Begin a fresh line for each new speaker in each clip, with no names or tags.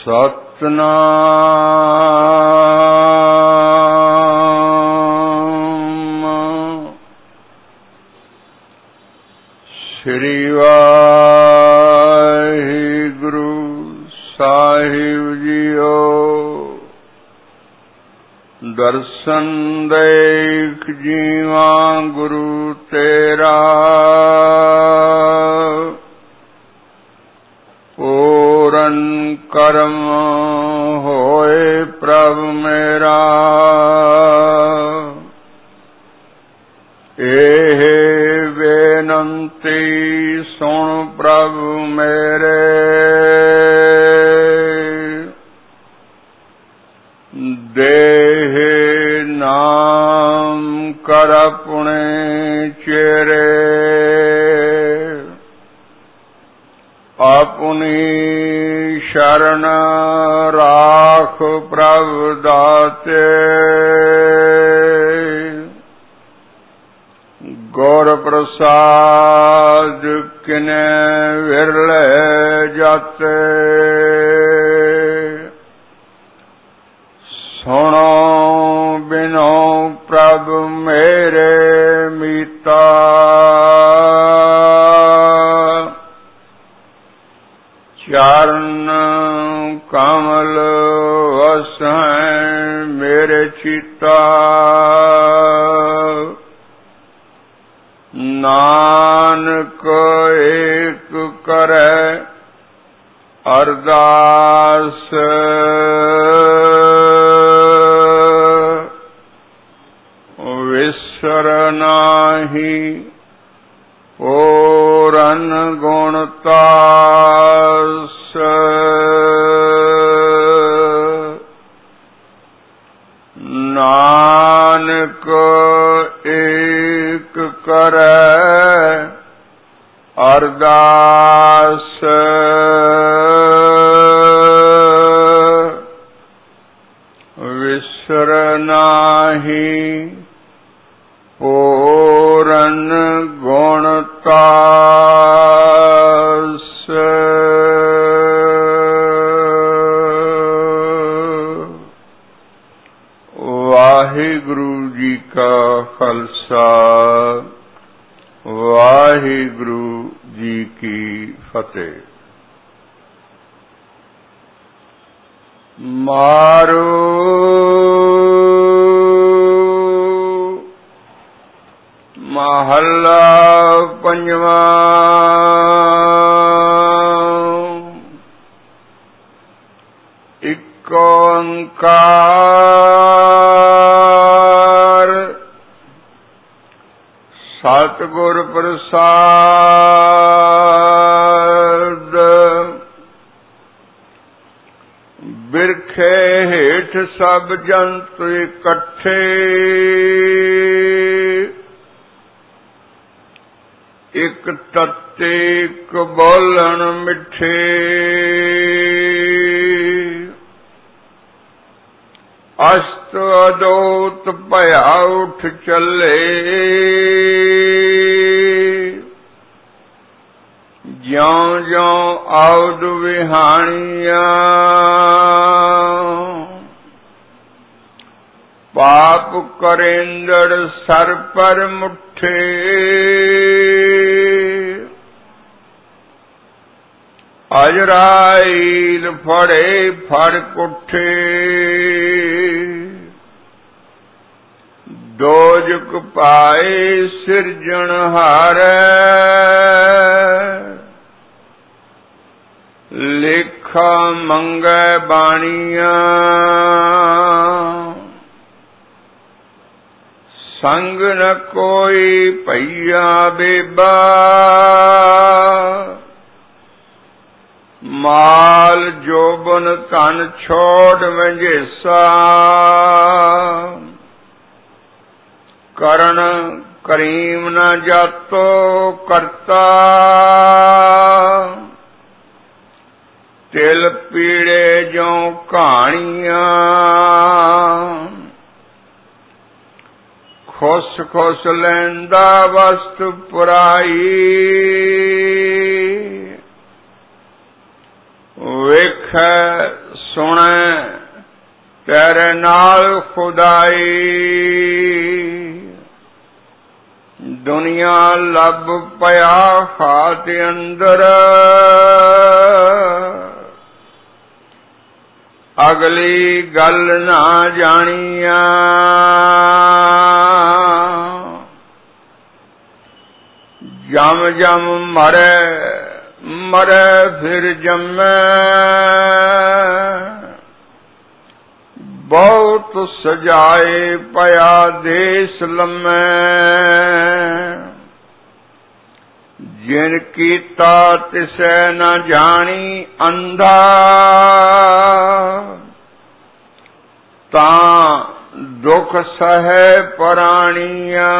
सतनाम श्री वाहिगुरु साहिब जीओ। दर्शन देख जीवा गुरु तेरा, पूरन कर्म होए प्रभु मेरा। एह बेनंती सुन प्रभु मेरे, देह नाम कर अपने चेरे। अपनी शरण राख प्रभु दाते, गुर प्रसाद किने विरले जाते। सुनो बिनो प्रभु मेरे मीता, चरण कमल वसैं मेरे चिता। नानक एक करे अरदास, विसर नाही पूरन गुणतास। नानक एक करे अरदास, विसर नाही पूरन गुणतास। वाहिगुरु जी का खालसा, वाहिगुरु जी की फतेह। मारो महला पंजवा। एक ओंकार सतगुर प्रसाद। बिरखे हेठ सब जंत इकट्ठे, एक तत्ते एक बोलन मिठे। अस्त अदोत भया उठ चले, ज्यों ज्यों आवद विहानिया। पाप करेंदड़ सर पर मुठे, अजराइल फड़े फड़ कुठे। दोजक पाए सिरजनहारै, लेखा मंगै बाणिया। संग न कोई भैया बेबा, माल जोबन तन छोड़ मंजेसा। करण करीम न जातो करता, तिल पीड़े जो कहानियां। खुश खुश लैंदा वस्तु पुराई, वेख नाल खुदाई दुनिया लब पया खात अंदर अगली गल ना जानिया जम जम मरे मरे फिर जमे बहुत सजाए पया देश लम्मे जिन कीता तिसे न जानी अंधा तां दुख सहे पराणिया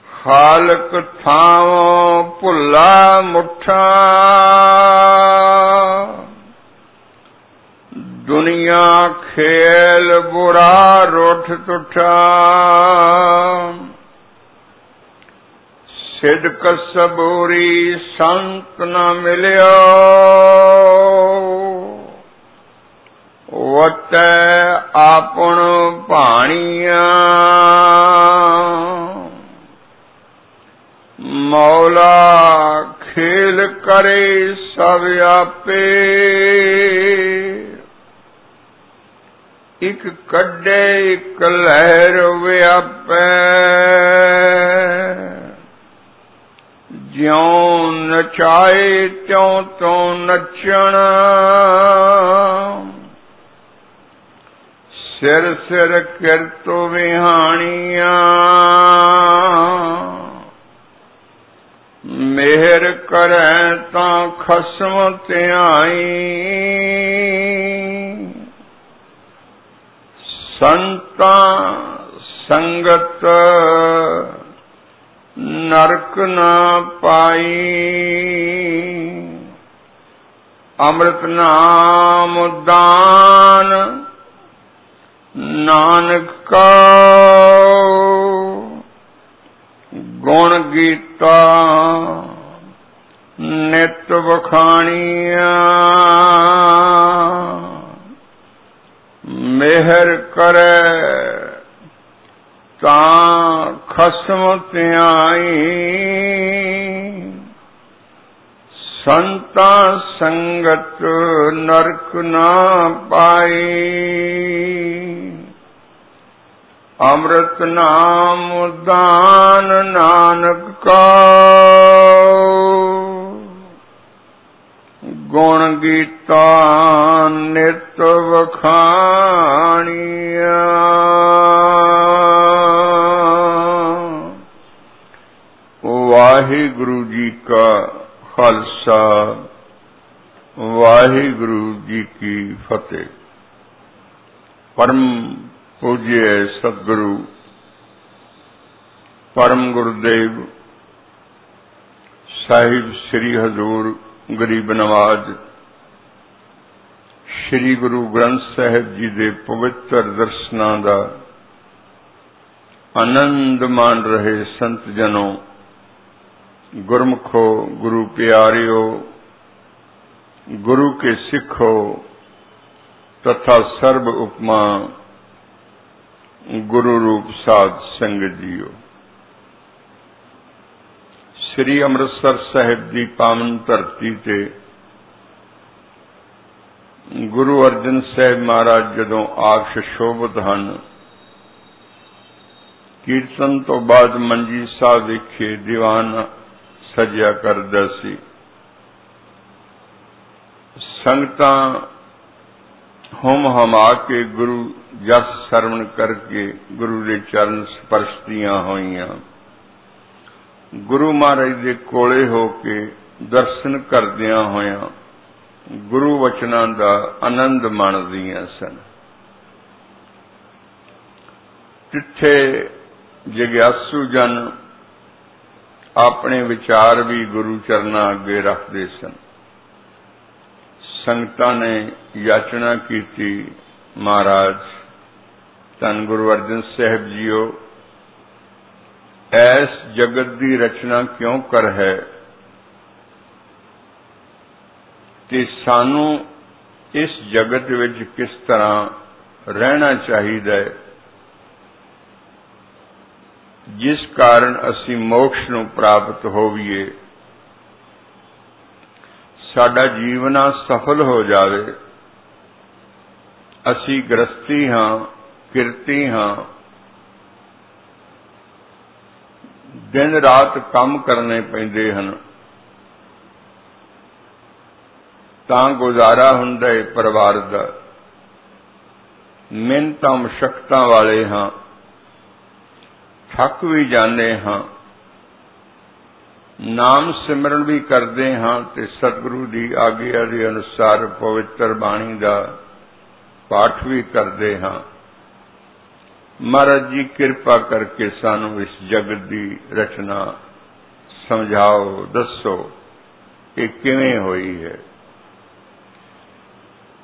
खालक थावों भुला मुठा दुनिया खेल बुरा रोठ तुठा सिदक सबूरी संत न मिलियो वते आपन भाणिया मौला खेल करे सब आपे एक कड्डे एक लहर व्यापे ज्यों नचाए त्यों तो नचण सिर सिर किरत विहाणिया मेहर करे तां खसम त्याई संता संगत नरक न पाई अमृत नाम दान नानक का गुण गीता नित बखानिया मेहर करे तां खसम त्याई संता संगत नरक ना पाई अमृत नाम दान नानक का गुण गीता नित वखानिया। वाहिगुरु जी का खालसा वाहिगुरु जी की फतेह। परम पूज्य सदगुरु परम गुरुदेव साहिब श्री हजूर गरीब नवाज श्री गुरु ग्रंथ साहिब जी के पवित्र दर्शनां दा आनंद मान रहे संत जनों, गुरमुखो, गुरु प्यारियो, गुरु के सिखो तथा सर्व उपमा गुरु रूप साध संगत जियो। श्री अमृतसर साहिब की पावन धरती ते गुरु अर्जन साहिब महाराज जदों आप सुशोभित हैं, कीर्तन तो बाद मंजी साहब विखे दीवान सजिया करदा सी। संगतां हुम हमा के गुरु जस सरवण करके गुरु के चरण स्पर्श दियां होईयां, गुरु महाराज के कोले होके दर्शन करदियां होया गुरु वचनां दा आनंद माणदियां सन। तिथे जिग्यासु जन अपने विचार भी गुरु चरना अगे रखते सन। संगतां ने याचना की, महाराज धन गुरु अर्जन साहिब जीओ, ऐस जगत की रचना क्यों कर है ते सानू इस जगत विच किस तरह रहना चाहिए, जिस कारण असी मोक्ष नूं प्राप्त होवीए, साडा जीवना सफल हो जावे। असी गृहस्थी हाँ, किरती हाँ, दिन रात काम करने पैंदे हन, तां गुजारा हुंदा है परिवार दा। मिहनतां मुशक्कतां वाले हाँ, थक भी जाने हाँ, नाम सिमरन भी करते हाँ, ते सतगुरु की आग्या के अनुसार पवित्र बाणी का पाठ भी करते हाँ। महाराज जी कृपा करके सानू इस जगत की रचना समझाओ, दसो कि किवें होई है।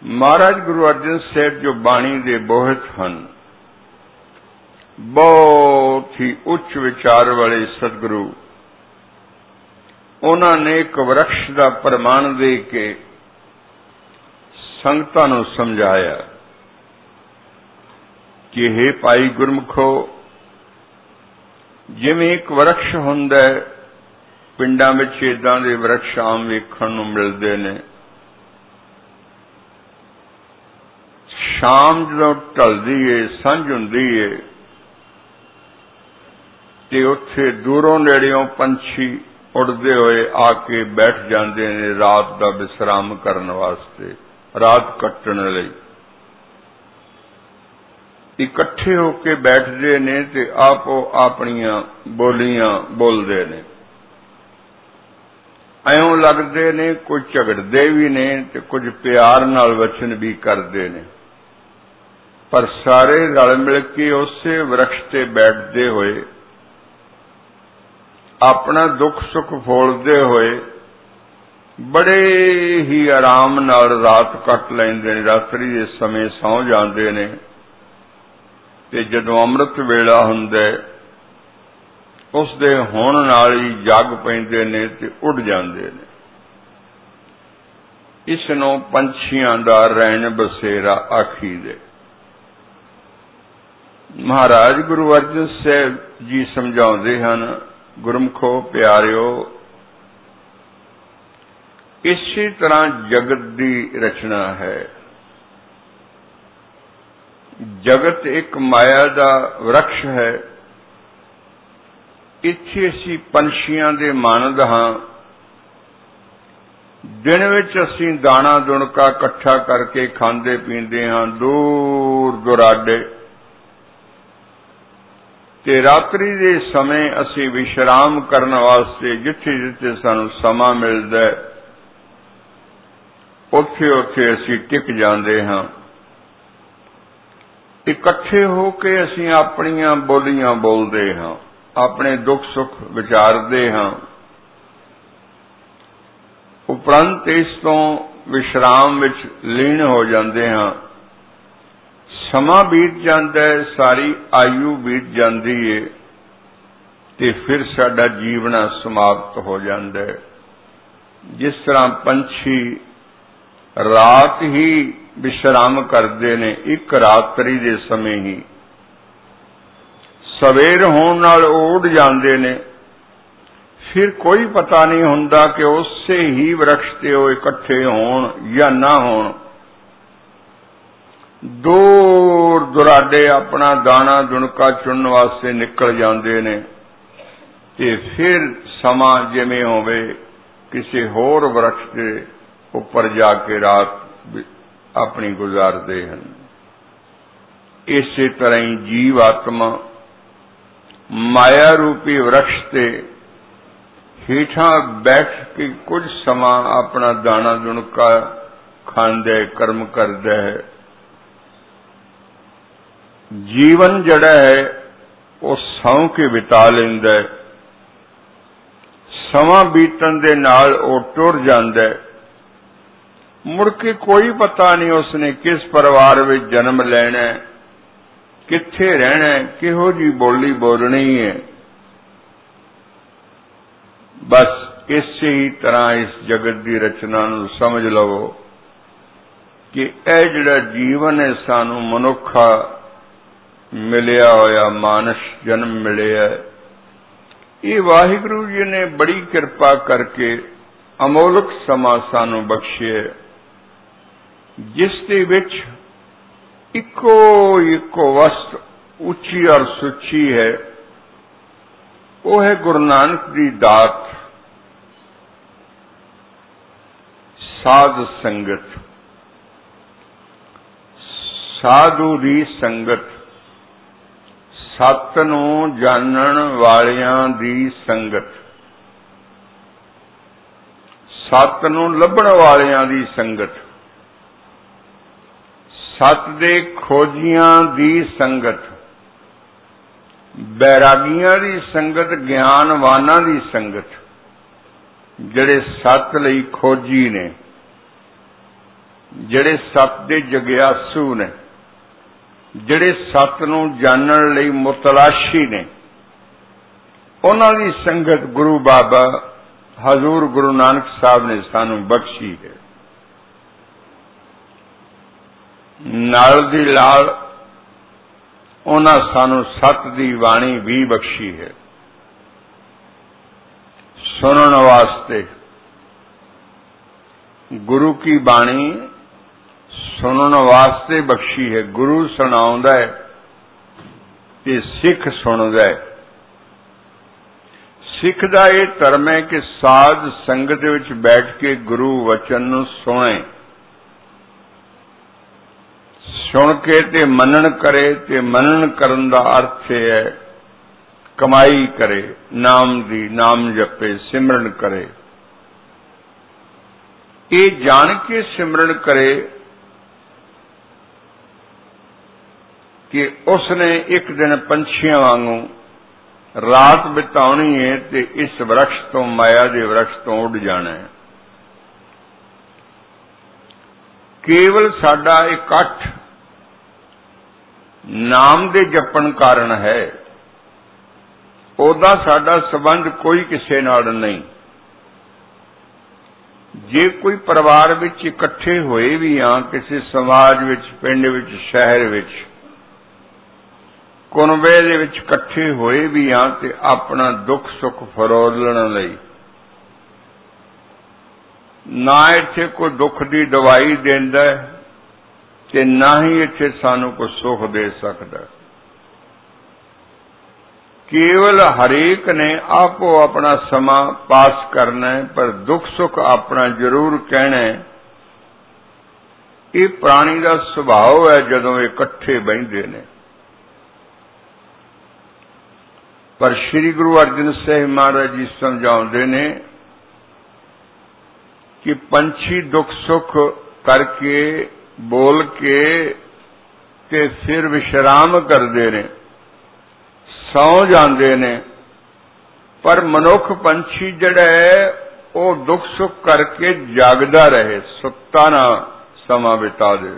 महाराज गुरु अर्जन साहब जो बाणी दे बोहत हन, बहुत ही उच्च विचार वाले सतगुरु, उन्होंने एक वृक्ष का प्रमाण दे के संगतां नूं समझाया कि हे भाई गुरमुखो, जिवें एक वृक्ष हुंदा है, पिंडां विच इदां दे वृक्ष आम वेखण नूं मिलदे ने। शाम जदों ढलदी है, संझ हुंदी है, ते उत्थे दूरों नेड़ियों पंछी उड़दे हुए आके बैठ जाते हैं रात का विश्राम करने वास्ते, रात कट्टण लई इकट्ठे होके बैठते ने ते आपो अपनियां बोलियां बोलते ने। ऐं लगते ने कुछ झगड़ते भी ने ते कुछ प्यार नाल वचन भी करते ने, पर सारे रल मिल के उसे वृक्ष ते बैठते हुए अपना दुख सुख फोलते हुए बड़े ही आराम नाल रात कट लैंदे ने। रात्रि के समय सौ जाते ने ते जदों अमृत वेला हुंदा है, उस दे होण नाल ही जाग पैंदे ने ते उड़ जांदे ने। इस नूं पंछियां दा रैण बसेरा आखीदे। महाराज गुरु अर्जन साहब जी समझाउंदे हन, गुरमुखो प्यारिओ, इसी तरह जगत की रचना है। जगत एक माया का वृक्ष है। इत्थे असी पंछियां दे मानद हाँ। दिन विच असी दाना दुणका इकट्ठा करके खांदे पींदे हाँ दूर दुराडे, ते रात्रि दे समय असी विश्राम करने वास्ते जिथे जिथे सानू समा मिलदा है उत्थे उत्थे असी टिक जांदे हाँ। इकट्ठे होके असी अपनियां बोलियां बोलते हाँ, अपने दुख सुख विचारते हाँ। उपरंत इस तो विश्राम विच लीन हो जाते हाँ। समा बीत जाता है, सारी आयु बीत जाती है, ते फिर साडा जीवना समाप्त हो जाता है। जिस तरह पंछी रात ही विश्राम करते ने, एक रात्रि दे समय ही सवेर होण नाल उड़ जाते ने, फिर कोई पता नहीं हुंदा कि उससे ही वृक्ष ते वो इकट्ठे होण या ना होण। दूर दुराडे अपना दाना दुणका चुनण वास्ते निकल जाते ने, ते फिर समा जिवें होवे किसी होर वृक्ष के उपर जाके रात अपनी गुजारते हैं। इसी तरह ही जीव आत्मा माया रूपी वृक्ष ते हेठा बैठ के कुछ समा अपना दाना दुणका खांदा है, कर्म करदा है। जीवन जड़ा है वो सौ के बिता लैंदा है। समा बीतण दे नाल वो टुर जांदा है। मुड़ के कोई पता नहीं उसने किस परिवार में जन्म लेना है, कित्थे रहना है, किहो जी बोली बोलनी है। बस इसी ही तरह इस जगत की रचना नूं समझ लवो कि यह जिहड़ा जीवन है सानू मनुखा मिलिया होया, मानस जन्म मिलिया, ये वाहिगुरू जी ने बड़ी किरपा करके अमोलक समा सानू बख्शिया, जिस दे विच इको वस्त उच्ची और सुची है, वो है गुरु नानक की दात, साध संगत, साधु दी संगत, सत नूं जानण वालियां दी संगत, सत नूं लभण वालियां दी संगत, सत दे खोजियां दी संगत, बैरागियां दी संगत, ज्ञानवानां दी संगत, जिहड़े सत लई खोजी ने, जिहड़े सत दे जग्यासू ने, जिहड़े सत नूं जानण लई मुतलाशी ने, उन्हां दी संगत गुरु बाबा हजूर गुरु नानक साहब ने सानू बख्शी है। नाल दी लाल उन्हां सानू सत दी वाणी भी बख्शी है, सुनन वास्ते। गुरु की बाणी सुनन वास्ते बख्शी है। गुरु सुनाउंदा है ते सिख सुनदा है। सिख दा ये धर्म है कि साध संगत विच बैठ के गुरु वचन नूं सुणे, सुन के ते मनन करे, ते मनन करन दा अर्थ है कमाई करे, नाम दी, नाम जपे, सिमरन करे। ये जान के सिमरन करे कि उसने एक दिन पंछियां वांगू रात बिताउणी है ते इस वृक्ष तो, माया के वृक्ष तो उड़ जाना है। केवल साडा इकट्ठ नाम दे जपण कारण है, ओदा साडा संबंध कोई किसे नाल नहीं। जे कोई परिवार विच इकट्ठे होए भी हाँ, किसी समाज विच, पिंड विच, शहर विच, कुनबे दे विच इकट्ठे होए भी हाँ, ते अपना दुख सुख फरोलण लई, ना इत्थे कोई दुख दी दवाई देंदा है ते ना ही इत्थे सानू कोई सुख दे सकदा। केवल हरेक ने आपो अपना समा पास करना है, पर दुख सुख अपना जरूर कहना है। ये प्राणी का सुभाव है जदों इकट्ठे बहिंदे ने। पर श्री गुरु अर्जन साहिब महाराज जी समझाउंदे ने कि पंछी दुख सुख करके बोल के ते फिर विश्राम करते ने, सौ जाते ने, पर मनुख पंछी जड़ा है वो दुख सुख करके जागदा रहे, सुत्ता ना समा बिता दे।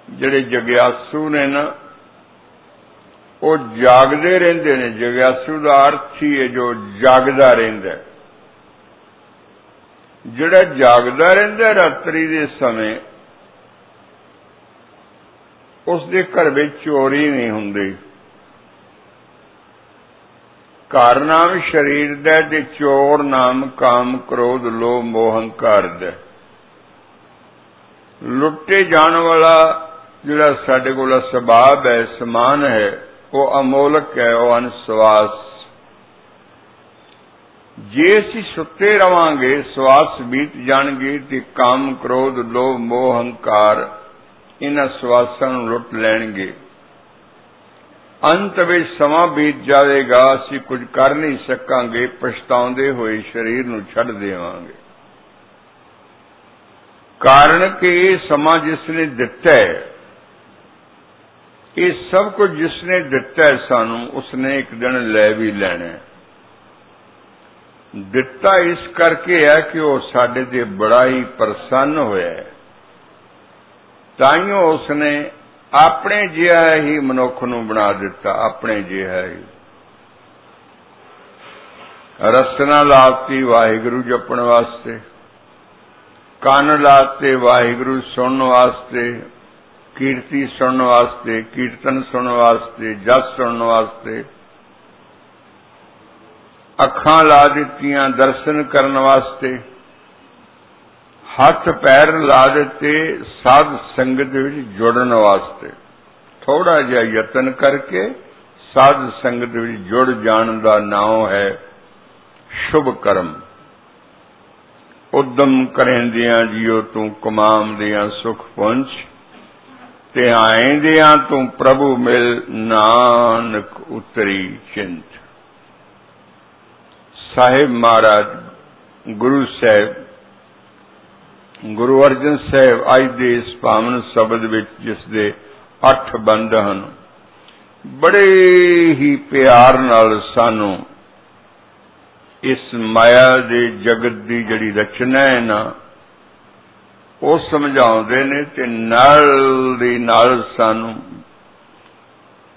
जड़े जग्यासू ने ना वो जागदे रहिंदे ने। जग्यासू का अर्थ ही है जो जागदा रहिंदा है। जिहड़ा जागदा रहिंदा रात्रि दे समय, उसके घर में चोरी नहीं हुंदी। घर नाम शरीर दा ते चोर नाम काम क्रोध लोभ मोह हंकार दा। लुटे जाने वाला जिहड़ा साडे कोल सुभाव है, समान है, वो अमोलक है, वो अनसवास। जे असीं सुते रवांगे, सवास बीत जाणगे ते काम क्रोध लोभ मोह हंकार इन्हां सवासां नूं लुट लैणगे। अंत विच समा बीत जाएगा, असीं कुछ कर नहीं सकांगे, पछताउंदे होए शरीर नूं छड्ड देवांगे। कारण कि ये समा जिसने दिता है, ये सब कुछ जिसने दिता है सानू, उसने एक दिन लै भी लैना है। दिता इस करके है कि वह साडे ते बड़ा ही प्रसन्न होया है। ताइयों उसने अपने जिहा ही मनुख नूं बना दिता, अपने जिहा ही। रसना लाती वाहिगुरू जपण वास्ते, ਕੰਨ ਲਾਤੇ ਵਾਹਿਗੁਰੂ ਸੁਣਨ ਵਾਸਤੇ, ਕੀਰਤੀ ਸੁਣਨ वास्ते, कीर्तन सुनने वास्ते, जस सुनने वास्ते। अखां ला दित्तियां दर्शन करने वास्ते, हथ पैर ला दिते साध संगत विच जुड़न वास्ते। थोड़ा जिहा यतन करके साध संगत विच जुड़ जाण दा नाम है शुभ कर्म। उद्यम करेंदियां जियो तू कमांदियां सुख पहुंच, ते आएंदियां तू प्रभु मिल नानक उतरी चिंत। साहिब महाराज गुरु साहिब गुरु अर्जन साहिब अज दे इस पावन शब्द विच जिस दे 8 बंद हन, बड़े ही प्यार नाल सानू इस माया दे जगत दी जड़ी रचना है ना वो समझाउंदे ने, ते नाल दी नाल सानू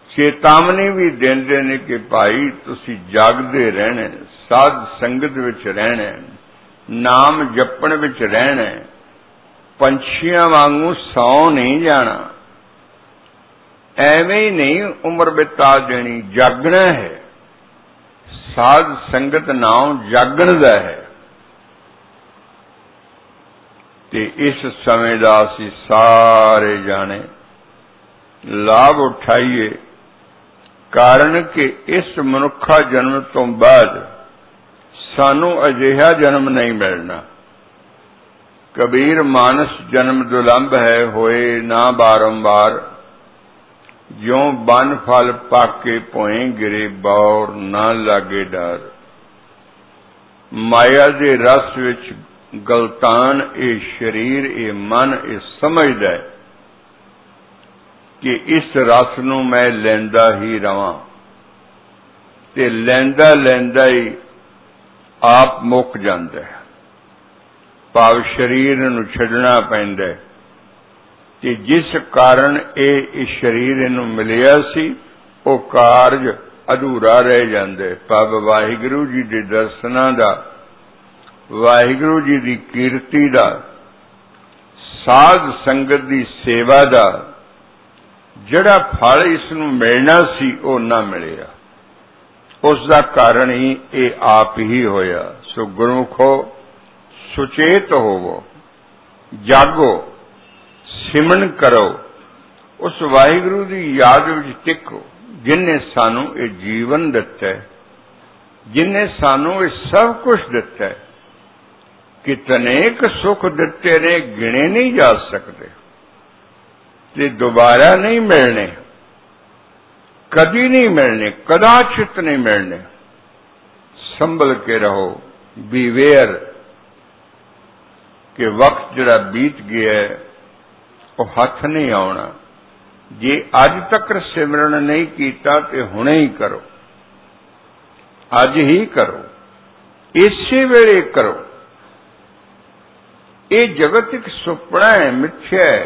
चेतावनी भी देंदे ने कि भाई तुसी जागदे रहना, साध संगत विच रहना, नाम जपण विच रहना, पंछियां वांगू सौ नहीं जाना, एवें ही नहीं उम्र बिता देनी, जागना है। साध संगत नाम जागण दा है। ते इस समय दा असीं सारे जाने लाभ उठाइए, कारण कि इस मनुखा जन्म तो बाद सानू अजिहा जन्म नहीं मिलना। कबीर मानस जन्म दुलंभ है, होए ना बारंबार, ज्यों बन फल पाके पोए गिरे बौर, ना लागे डर। माया दे रस विच गलतान ए शरीर ए मन ए समझदा है कि इस रस नूं मैं लैंदा ही रवां, ते लैंदा लैंदा ही आप मुक जांदा है। भाव शरीर नूं छड्डना पैंदा है कि जिस कारण इस शरीर इनूं मिलिया सी वो कारज अधूरा रह जांदा है। भाव वाहिगुरू जी दे दर्शनां दा, वाहिगुरू जी की कीर्ति दा, साध संगत की सेवा दा जड़ा फल इसनूं मिलना सी वो ना मिलिया, उसका कारण ही ये आप ही होया। सो गुरुमुखो सुचेत होवो, जागो, सिमरन करो, उस वाहिगुरू की याद विच टिको जिन्हें सानू ये जीवन दिता है, जिन्हें सानू ये सब कुछ दिता है। कितनेक सुख दिते ने गिने नहीं जा सकते, ते दोबारा नहीं मिलने, कदी नहीं मिलने, कदाचित नहीं मिलने। संभल के रहो, बीवेयर कि वक्त जरा बीत गया है वो हथ नहीं आना। जे अज तक सिमरन नहीं कीता ते हुणे ही करो, अज ही करो, इसे वेले करो। ये जगत एक सुपना है, मिथ्या है,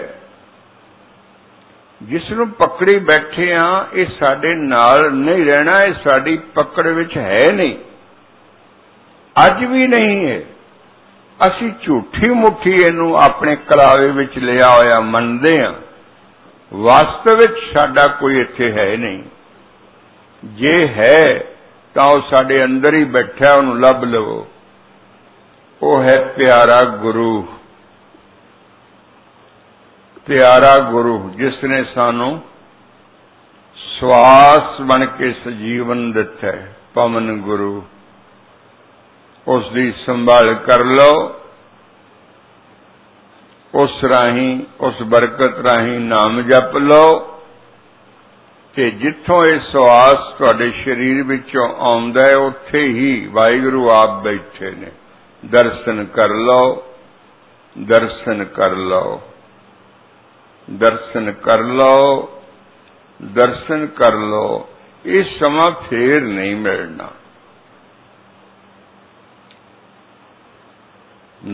जिसनों पकड़ी बैठे हाँ ये साडे नाल नहीं रहना, ये साडी पकड़ विच है नहीं, अज भी नहीं है। असी झूठी मुट्ठी इनू अपने कलावे विच लिया होया मनदे हां, वास्तविक साडा कोई इत्थे है नहीं। जे है तां ओह साडे अंदर ही बैठा, उहनूं लभ लवो। वो है प्यारा गुरु, प्यारा गुरु जिसने सानू श्वास बन के सजीवन दिता है, पवन गुरु। उसकी संभाल कर लो, उस राही, उस बरकत राही नाम जप लो, ते जिथों ये श्वास तुहाडे शरीर विचों आउंदा है उत्थे ही वाहिगुरू आप बैठे ने। दर्शन कर लो, दर्शन कर लो, दर्शन कर लो, दर्शन कर लो। ये समा फेर नहीं मिलना।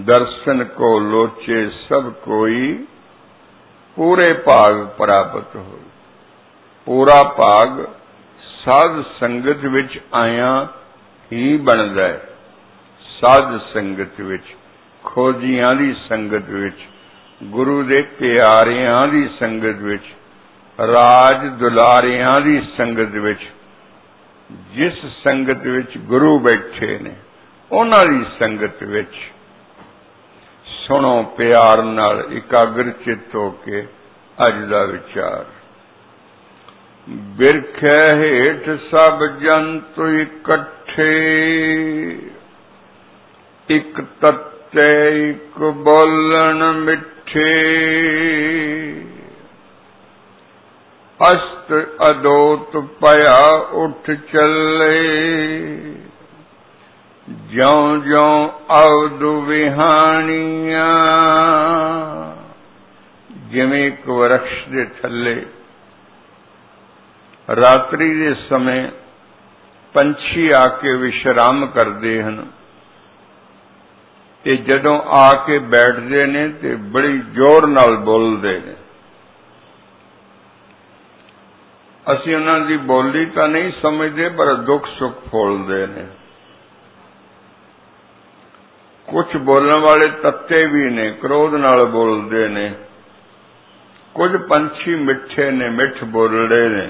दर्शन को लोचे सब कोई, पूरे भाग प्राप्त हो। पूरा भाग साध संगत विच आया ही बनदा है। साध संगत विच खोजियां दी संगत विच, गुरु दे प्यारियां दी संगत विच, राज दुलारियां दी संगत विच, जिस संगत विच गुरु बैठे ने उन्हां दी संगत विच सुनो प्यार नाल इकाग्र चित होके अज दा विचार। बिरखे हेठ सब जंतु इकट्ठे, इक तत्ते इक बोलन मिठे, अस्त अदोत पया उठ चले, ज्यों ज्यों अवध विहानिया। जिवें एक वृक्ष दे थल्ले रात्रि दे समय पंछी आके विश्राम करते हैं, ते जदों आके बैठते ने ते बड़ी जोर नाल बोलते हैं। असीं उन्हां दी बोली तां नहीं समझते, पर दुख सुख फोलते ने। कुछ बोलने वाले तत्ते भी ने, क्रोध नाल बोलते ने। कुछ पंछी मिठे ने, मिठ बोलते ने,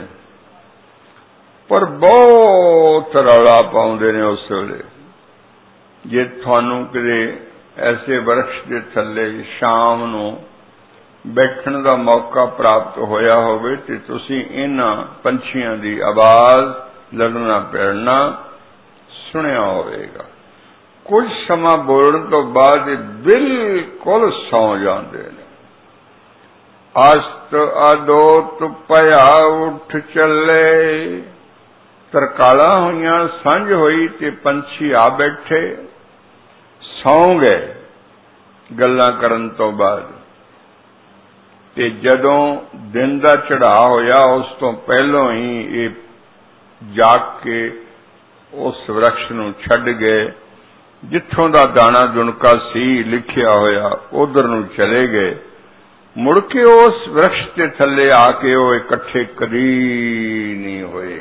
पर बहुत रौला पाउंदे ने उस वेले। जे थानू किते ऐसे वृक्ष के थल्ले शाम नूं बैठण दा मौका प्राप्त होया होवे ते तुसीं इन्हां पंछियां दी आवाज़ लड़ना पैड़ना सुनिया होवेगा। कुछ समा बोलण तो बाद बिल्कुल सौ जांदे ने। अस्त अदोत पया उठ चले, तरकाला होइयां सांझ होई ते पंछी आ बैठे, सौ गए गल्लां करन तो बाद। ते जदों दिन दा चढ़ा होया उस तो पहलों ही ये जाग के उस वृक्ष नूं छड्ड गए, जिथों दा दाना दुनका सी लिखिया होया उधर नूं चले गए। मुड़ के उस वृक्ष के थल्ले आके वो इकट्ठे कदी नहीं होए।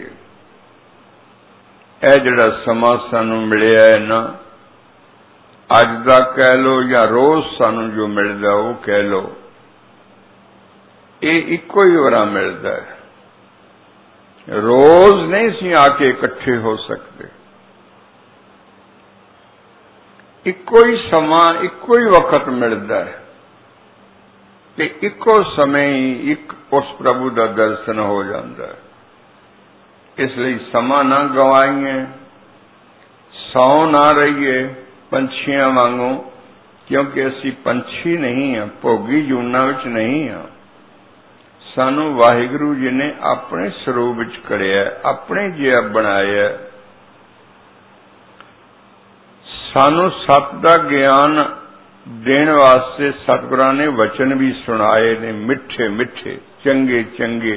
ਇਹ ਜਿਹੜਾ ਸਮਾਂ ਸਾਨੂੰ ਮਿਲਿਆ ਹੈ ਨਾ, ਅੱਜ ਦਾ ਕਹਿ ਲੋ ਜਾਂ ਰੋਜ਼ ਸਾਨੂੰ ਜੋ ਮਿਲਦਾ ਉਹ ਕਹਿ ਲੋ, ਇਹ ਇੱਕੋ ਹੀ ਵਾਰ ਮਿਲਦਾ ਹੈ। ਰੋਜ਼ ਨਹੀਂ ਸੀ ਆ ਕੇ ਇਕੱਠੇ ਹੋ ਸਕਦੇ। ਇੱਕੋ ਹੀ ਸਮਾਂ ਇੱਕੋ ਹੀ ਵਕਤ ਮਿਲਦਾ ਹੈ ਤੇ ਇੱਕੋ ਸਮੇਂ ਹੀ ਇੱਕ ਉਸ ਪ੍ਰਭੂ ਦਾ ਦਰਸ਼ਨ ਹੋ ਜਾਂਦਾ ਹੈ। इसलिए समा ना गवाइए, सौ ना रहिए पंछियां वांगू, क्योंकि असी पंछी नहीं हैं, भोगी जूना विच नहीं हैं। सानू वाहिगुरु जी ने अपने स्वरूप विच कढ़िया, अपने जिहा बनाया। सानू सत दा ज्ञान देण वास्ते सतगुरां ने वचन भी सुनाए ने, मिठे मिठे चंगे चंगे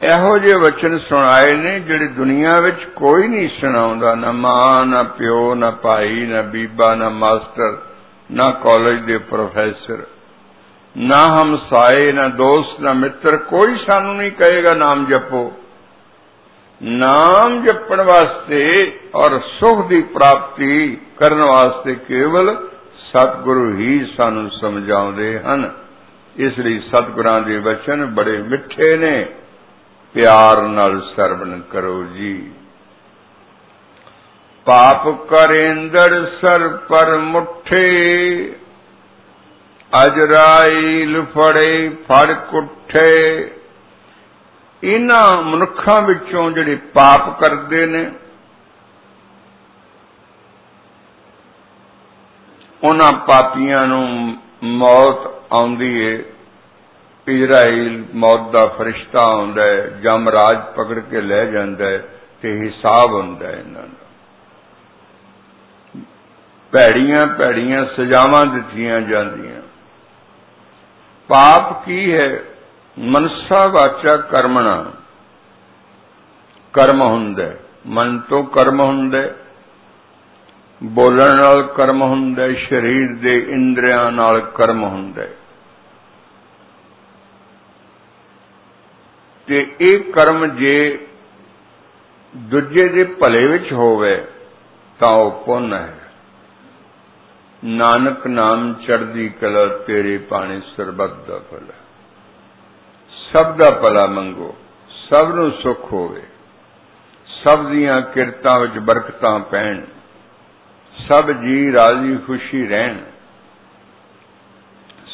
ਇਹੋ ਜਿਹੇ वचन सुनाए ने जिहड़े दुनिया विच कोई नहीं सुणाउंदा। ना मां, ना प्यो, ना भाई, ना बीबा, ना मास्टर, ना कॉलेज दे प्रोफैसर, ना हमसाए, ना दोस्त, ना मित्र, कोई सानू नहीं कहेगा नाम जपो। नाम जपण वास्ते और सुख की प्राप्ति करन वास्ते केवल सतगुरु ही सानू समझाउंदे हन। इसलिए सतगुरां दे वचन बड़े मिठे ने, प्यार नाल सरवण करो जी। पाप करेंदर सर पर मुठे, अजराइल फड़े फड़ कुठे। इन्हां मनुखां विचों जिहड़े पाप करदे ने उन्हां पापियां नूं मौत आउंदी है। इजराइल मौत का फरिश्ता आउंदा है, जमराज पकड़ के लै जांदा है ते हिसाब हुंदा है। इन्हां दा भैड़ियां भैड़ियां सजावां दित्तियां जांदियां। पाप की है? मनसा वाचा कर्मणा, कर्म हुंदा है। मन तो कर्म हुंदा है, बोलण नाल कर्म हुंदा है, शरीर दे इंद्रियां नाल कर्म हुंदा है। ते एक कर्म जे दूजे दे भले विच होवे तां ओह पुण्य है, नानक नाम चढ़दी कला तेरे पाने सरबत दा भला। सब दा भला मंगो, सब नूं सुख होवे, सब दियां किरतां विच बरकतां पैण, सब जी राजी खुशी रहन,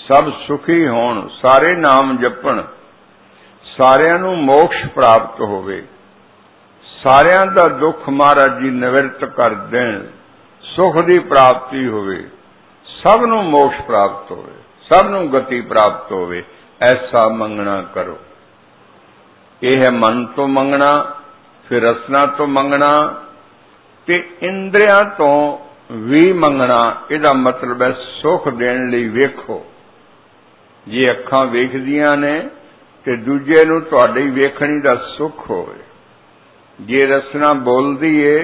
सब सुखी होण, सारे नाम जपण, सारियां नूं मोक्ष प्राप्त होवे, सारियां दा दुख महाराज जी निवृत्त कर देण, सुख दी प्राप्ति होवे, सब नूं मोक्ष प्राप्त होवे, सब नूं गति प्राप्त होवे, ऐसा मंगना करो। यह है मन तो मंगना, फिर रसना तो मंगना ते इंद्रियां तो भी मंगना। इहदा मतलब है सुख देण लई वेखो। जे अखां वेखदियां ने ते दूजे नूं तुहाडी वेखणी दा सुख होवे, जे रसना बोलदी है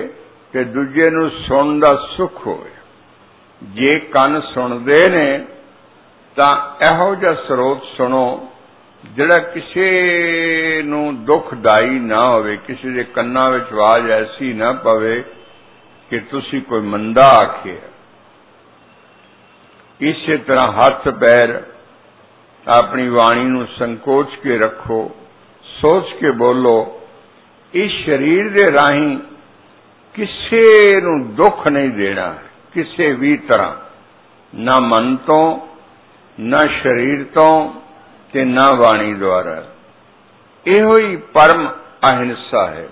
ते दूजे नूं सुणन दा सुख होवे, जे कंन सुणदे ने तां इहो जिहा स्रोत सुणो जिहड़ा किसी नूं दुखदाई ना होवे, किसी दे कंनां विच आवाज़ ऐसी ना पवे कि तुसीं कोई मंदा आखे। इसे तरह हथ पैर अपनी वाणी नूं संकोच के रखो, सोच के बोलो। इस शरीर दे राहीं किसे नूं दुख नहीं देना है, किसी भी तरह, ना मन तो, ना शरीर तो ते ना वाणी द्वारा। इहो ही परम अहिंसा है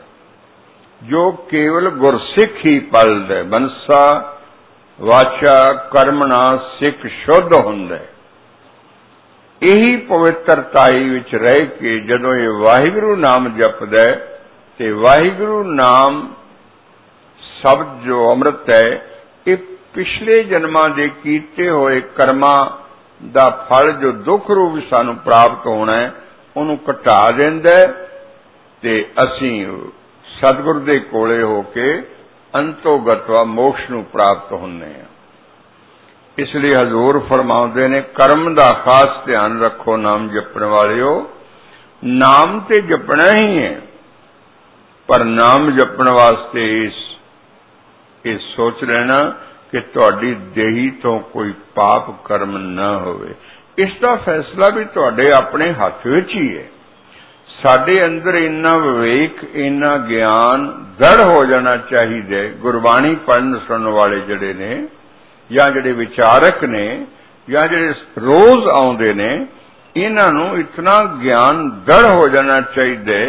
जो केवल गुरसिख ही पलदा है। बनसा वाचा कर्मणा सिख शुद्ध हुंदा है। यही पवित्रताई विच रह के जदों ये वाहिगुरु नाम जपदा है ते वाहिगुरु नाम शब्द जो अमृत है, ये पिछले जन्मां दे कीते होए कर्मां दा फल जो दुख रूप सानू प्राप्त होना है उन्होंने घटा देंदा है ते असीं सतगुर दे कोले होके अंतोगतवा मोक्ष नू प्राप्त होने हैं। इसलिए हजूर फरमाउंदे ने कर्म दा खास ध्यान रखो नाम जपण वालियो। नाम ते जपना ही है, पर नाम जपण वास्ते इस सोच लेना कि तुहाडी देही तो कोई पाप कर्म न होवे। इसका फैसला भी तुहाडे अपने हाथ विच ही है। साडे अंदर इन्ना विवेक, इन्ना ज्ञान दृढ़ हो जाना चाहिए। गुरबाणी पढ़न सुनने वाले जड़े ने या जड़े विचारक ने या जड़े रोज आउंदे ने, इन्हां नूं इतना ज्ञान दृढ़ हो जाना चाहिए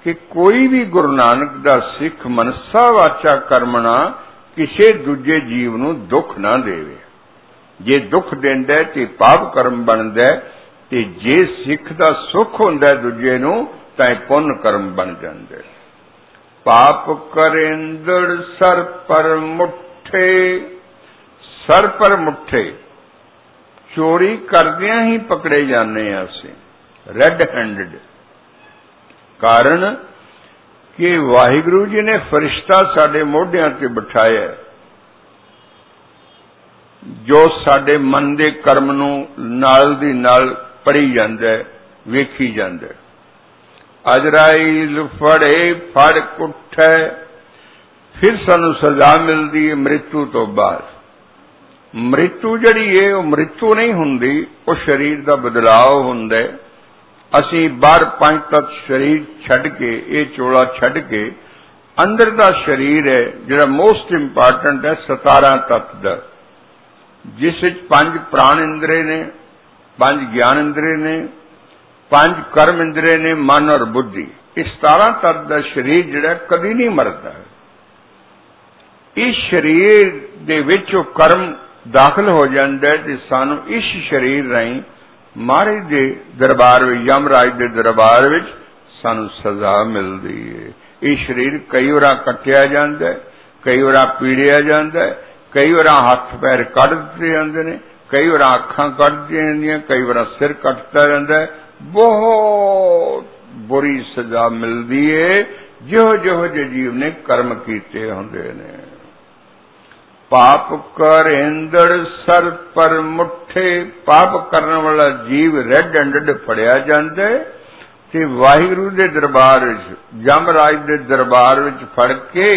कि कोई भी गुरु नानक दा सिख मनसा वाचा कर्मणा किसी दूजे जीव नूं दुख ना देवे। जे दुख देंदा ते पाप कर्म बनदा ते जे सिख दा सुख हुंदा दूजे नूं तां पुण्य कर्म बन जांदा। पाप करेंदड़ सर पर मुठे, सर पर मुठे चोरी करदियां ही पकड़े जाने असीं रेड हैंडेड। कारण कि वाहिगुरु जी ने फरिश्ता साडे मोढियां ते बिठाया जो साडे मन दे कर्म नूं नाल दी नाल पढ़ी जांदा है, वेखी जांदा है। अजराइल फड़े फड़ कुठै, फिर सानू सजा मिलदी है मृत्यु तो बाद। मृत्यु जिहड़ी है वो मृत्यु नहीं हुंदी, वो शरीर दा बदलाव हुंदा है। असीं बाहर पंज तत्त शरीर छड्ड के, ये चोला छड्ड के अंदर दा शरीर है जिहड़ा मोस्ट इंपॉर्टेंट है 17 तत्त दा, जिस विच 5 प्राण इंद्रे ने, 5 ज्ञान इंद्रे ने, 5 कर्म इंद्रे ने, मन और बुद्धि। इस 17 तत्त दा शरीर जिहड़ा कदी नहीं मरदा। इस शरीर दे विच वो कर्म दाखिल हो जाता है ते सानू इस शरीर राहीं महाराज दे दरबार विच, यमराज दे दरबार विच सानू सजा मिलदी है। ये शरीर कई बार कट्टिया जाता है, कई बार पीड़िया जाता है, कई बार हथ पैर कट दिते जाते हैं, कई बार अखां कट दित्तियां जांदियां, कई बार सिर कटता जाता है। बहुत बुरी सजा मिलती है जिहो जिहो जे जीव ने कर्म कीते हुंदे ने। पाप करेंदड़ सर पर मुठे, पाप करने वाला जीव रेड हैंडेड फड़िया जाता है ते वाहिगुरु दे दरबार विच, यमराज दे दरबार विच फड़ के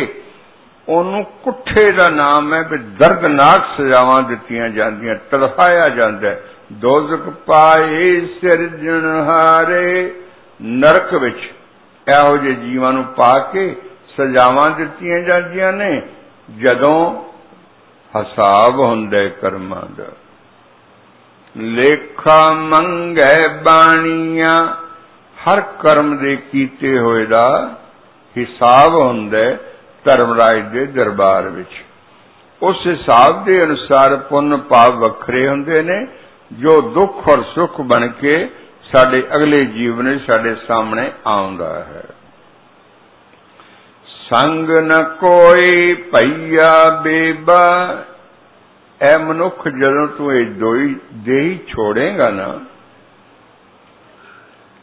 ਉਹਨੂੰ ਕੁੱਠੇ ਦਾ ਨਾਮ ਹੈ ਵੀ ਦਰਦਨਾਕ ਸਜ਼ਾਵਾਂ ਦਿੱਤੀਆਂ ਜਾਂਦੀਆਂ, ਤੜਫਾਇਆ ਜਾਂਦਾ। ਦੋਜ਼ਖ ਪਾਏ ਸਿਰਜਣਹਾਰੇ, ਨਰਕ ਵਿੱਚ ਇਹੋ ਜਿਹੇ ਜੀਵਾਂ ਨੂੰ ਪਾ ਕੇ ਸਜ਼ਾਵਾਂ ਦਿੱਤੀਆਂ ਜਾਂਦੀਆਂ ਨੇ ਜਦੋਂ ਹਿਸਾਬ ਹੁੰਦਾ ਕਰਮਾਂ ਦਾ। ਲੇਖਾ ਮੰਗੈ ਬਾਣੀਆਂ, ਹਰ ਕਰਮ ਦੇ ਕੀਤੇ ਹੋਏ ਦਾ ਹਿਸਾਬ ਹੁੰਦਾ ਧਰਮਰਾਜ ਦੇ ਦਰਬਾਰ ਵਿੱਚ। ਉਸ ਹਿਸਾਬ ਦੇ ਅਨੁਸਾਰ ਪੁੰਨ ਪਾਪ ਵੱਖਰੇ ਹੁੰਦੇ ਨੇ, ਜੋ ਦੁੱਖ ਔਰ ਸੁੱਖ ਬਣ ਕੇ ਸਾਡੇ ਅਗਲੇ ਜੀਵਨ ਵਿੱਚ ਸਾਡੇ ਸਾਹਮਣੇ ਆਉਂਦਾ ਹੈ। ਸੰਗ ਨ ਕੋਈ ਭਈਆ ਬੇਬਾ, ਐ ਮਨੁੱਖ ਜਦੋਂ ਤੂੰ ਇਹ ਦੋਈ ਦੇਹੀ ਛੋੜੇਗਾ ਨਾ,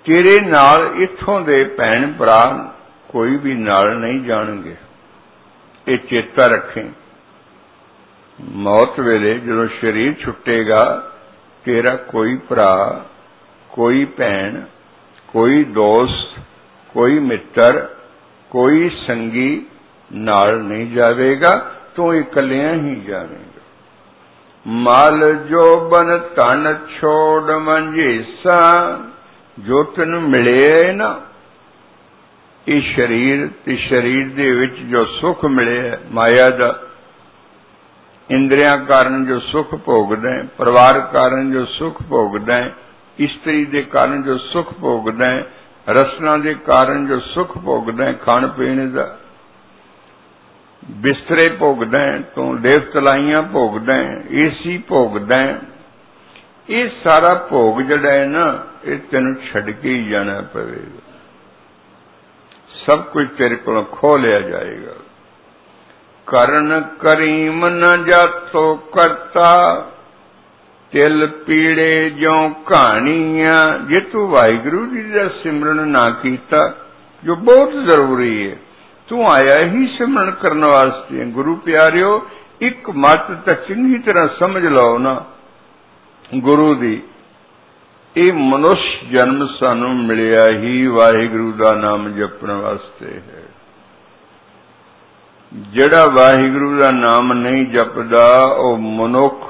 ਤੇਰੇ ਨਾਲ ਇੱਥੋਂ ਦੇ ਭੈਣ ਭਰਾ ਕੋਈ ਵੀ ਨਾਲ ਨਹੀਂ ਜਾਣਗੇ। ਇਹ ਚੇਤਾ ਰੱਖੇ। ਮੌਤ ਵੇਲੇ ਜਦੋਂ ਸਰੀਰ ਛੁੱਟੇਗਾ, ਤੇਰਾ ਕੋਈ ਭਰਾ, ਕੋਈ ਭੈਣ, ਕੋਈ ਦੋਸਤ, ਕੋਈ ਮਿੱਤਰ, ਕੋਈ ਸੰਗੀ ਨਾਲ ਨਹੀਂ ਜਾਵੇਗਾ, ਤੂੰ ਇਕੱਲਿਆਂ ਹੀ ਜਾਵੇਗਾ। ਮਲ ਜੋਬਨ ਧਨ ਛੋੜ ਮੰਝੇਸਾ, ਜੋ ਤੈਨੂੰ ਮਿਲੇ ਨਾ ਇਹ ਸਰੀਰ ਤੇ ਸਰੀਰ ਦੇ ਵਿੱਚ ਜੋ ਸੁੱਖ ਮਿਲਿਆ ਮਾਇਆ ਦਾ, ਇੰਦਰੀਆਂ ਕਾਰਨ ਜੋ ਸੁੱਖ ਭੋਗਦਾ ਹੈ, ਪਰਿਵਾਰ ਕਾਰਨ ਜੋ ਸੁੱਖ ਭੋਗਦਾ ਹੈ, ਇਸਤਰੀ ਦੇ ਕਾਰਨ ਜੋ ਸੁੱਖ ਭੋਗਦਾ ਹੈ, ਰਸਨਾ ਦੇ ਕਾਰਨ ਜੋ ਸੁੱਖ ਭੋਗਦਾ ਹੈ, ਖਾਣ ਪੀਣ ਦਾ, ਬਿਸਤਰੇ ਭੋਗਦਾ ਹੈ, ਤੂੰ ਲੇਫ ਤਲਾਈਆਂ ਭੋਗਦਾ ਹੈ, ਏਸੀ ਭੋਗਦਾ ਹੈ। ਇਹ ਸਾਰਾ ਭੋਗ ਜਿਹੜਾ ਹੈ ਨਾ, ਇਹ ਤੈਨੂੰ ਛੱਡ ਕੇ ਹੀ ਜਾਣਾ ਪਵੇਗਾ। ਸਭ ਕੁਝ ਤੇਰੇ ਕੋਲੋਂ ਖੋਹ ਲਿਆ ਜਾਏਗਾ। ਕਰਨ ਕਰੀਮ ਨ ਜਾਤੋ ਕਰਤਾ, ਤਿਲ ਪੀੜੇ ਜਿਉ ਕਹਾਣੀਆਂ। ਜੇ ਤੂੰ ਵਾਹਿਗੁਰੂ ਜੀ ਦਾ ਸਿਮਰਨ ਨਾ ਕੀਤਾ, ਜੋ ਬਹੁਤ ਜ਼ਰੂਰੀ ਹੈ, ਤੂੰ ਆਇਆ ਹੀ ਸਿਮਰਨ ਕਰਨ ਵਾਸਤੇ। ਗੁਰੂ ਪਿਆਰਿਓ, ਇੱਕ ਮੱਤ ਤਾਂ ਚੰਗੀ ਤਰ੍ਹਾਂ ਸਮਝ ਲਓ ਨਾ, ਗੁਰੂ ਦੀ ਇਹ ਮਨੁੱਖ ਜਨਮ ਸਾਨੂੰ ਮਿਲਿਆ ਹੀ ਵਾਹਿਗੁਰੂ ਦਾ ਨਾਮ ਜਪਣ ਵਾਸਤੇ ਹੈ। ਜਿਹੜਾ ਵਾਹਿਗੁਰੂ ਦਾ ਨਾਮ ਨਹੀਂ ਜਪਦਾ, ਉਹ ਮਨੁੱਖ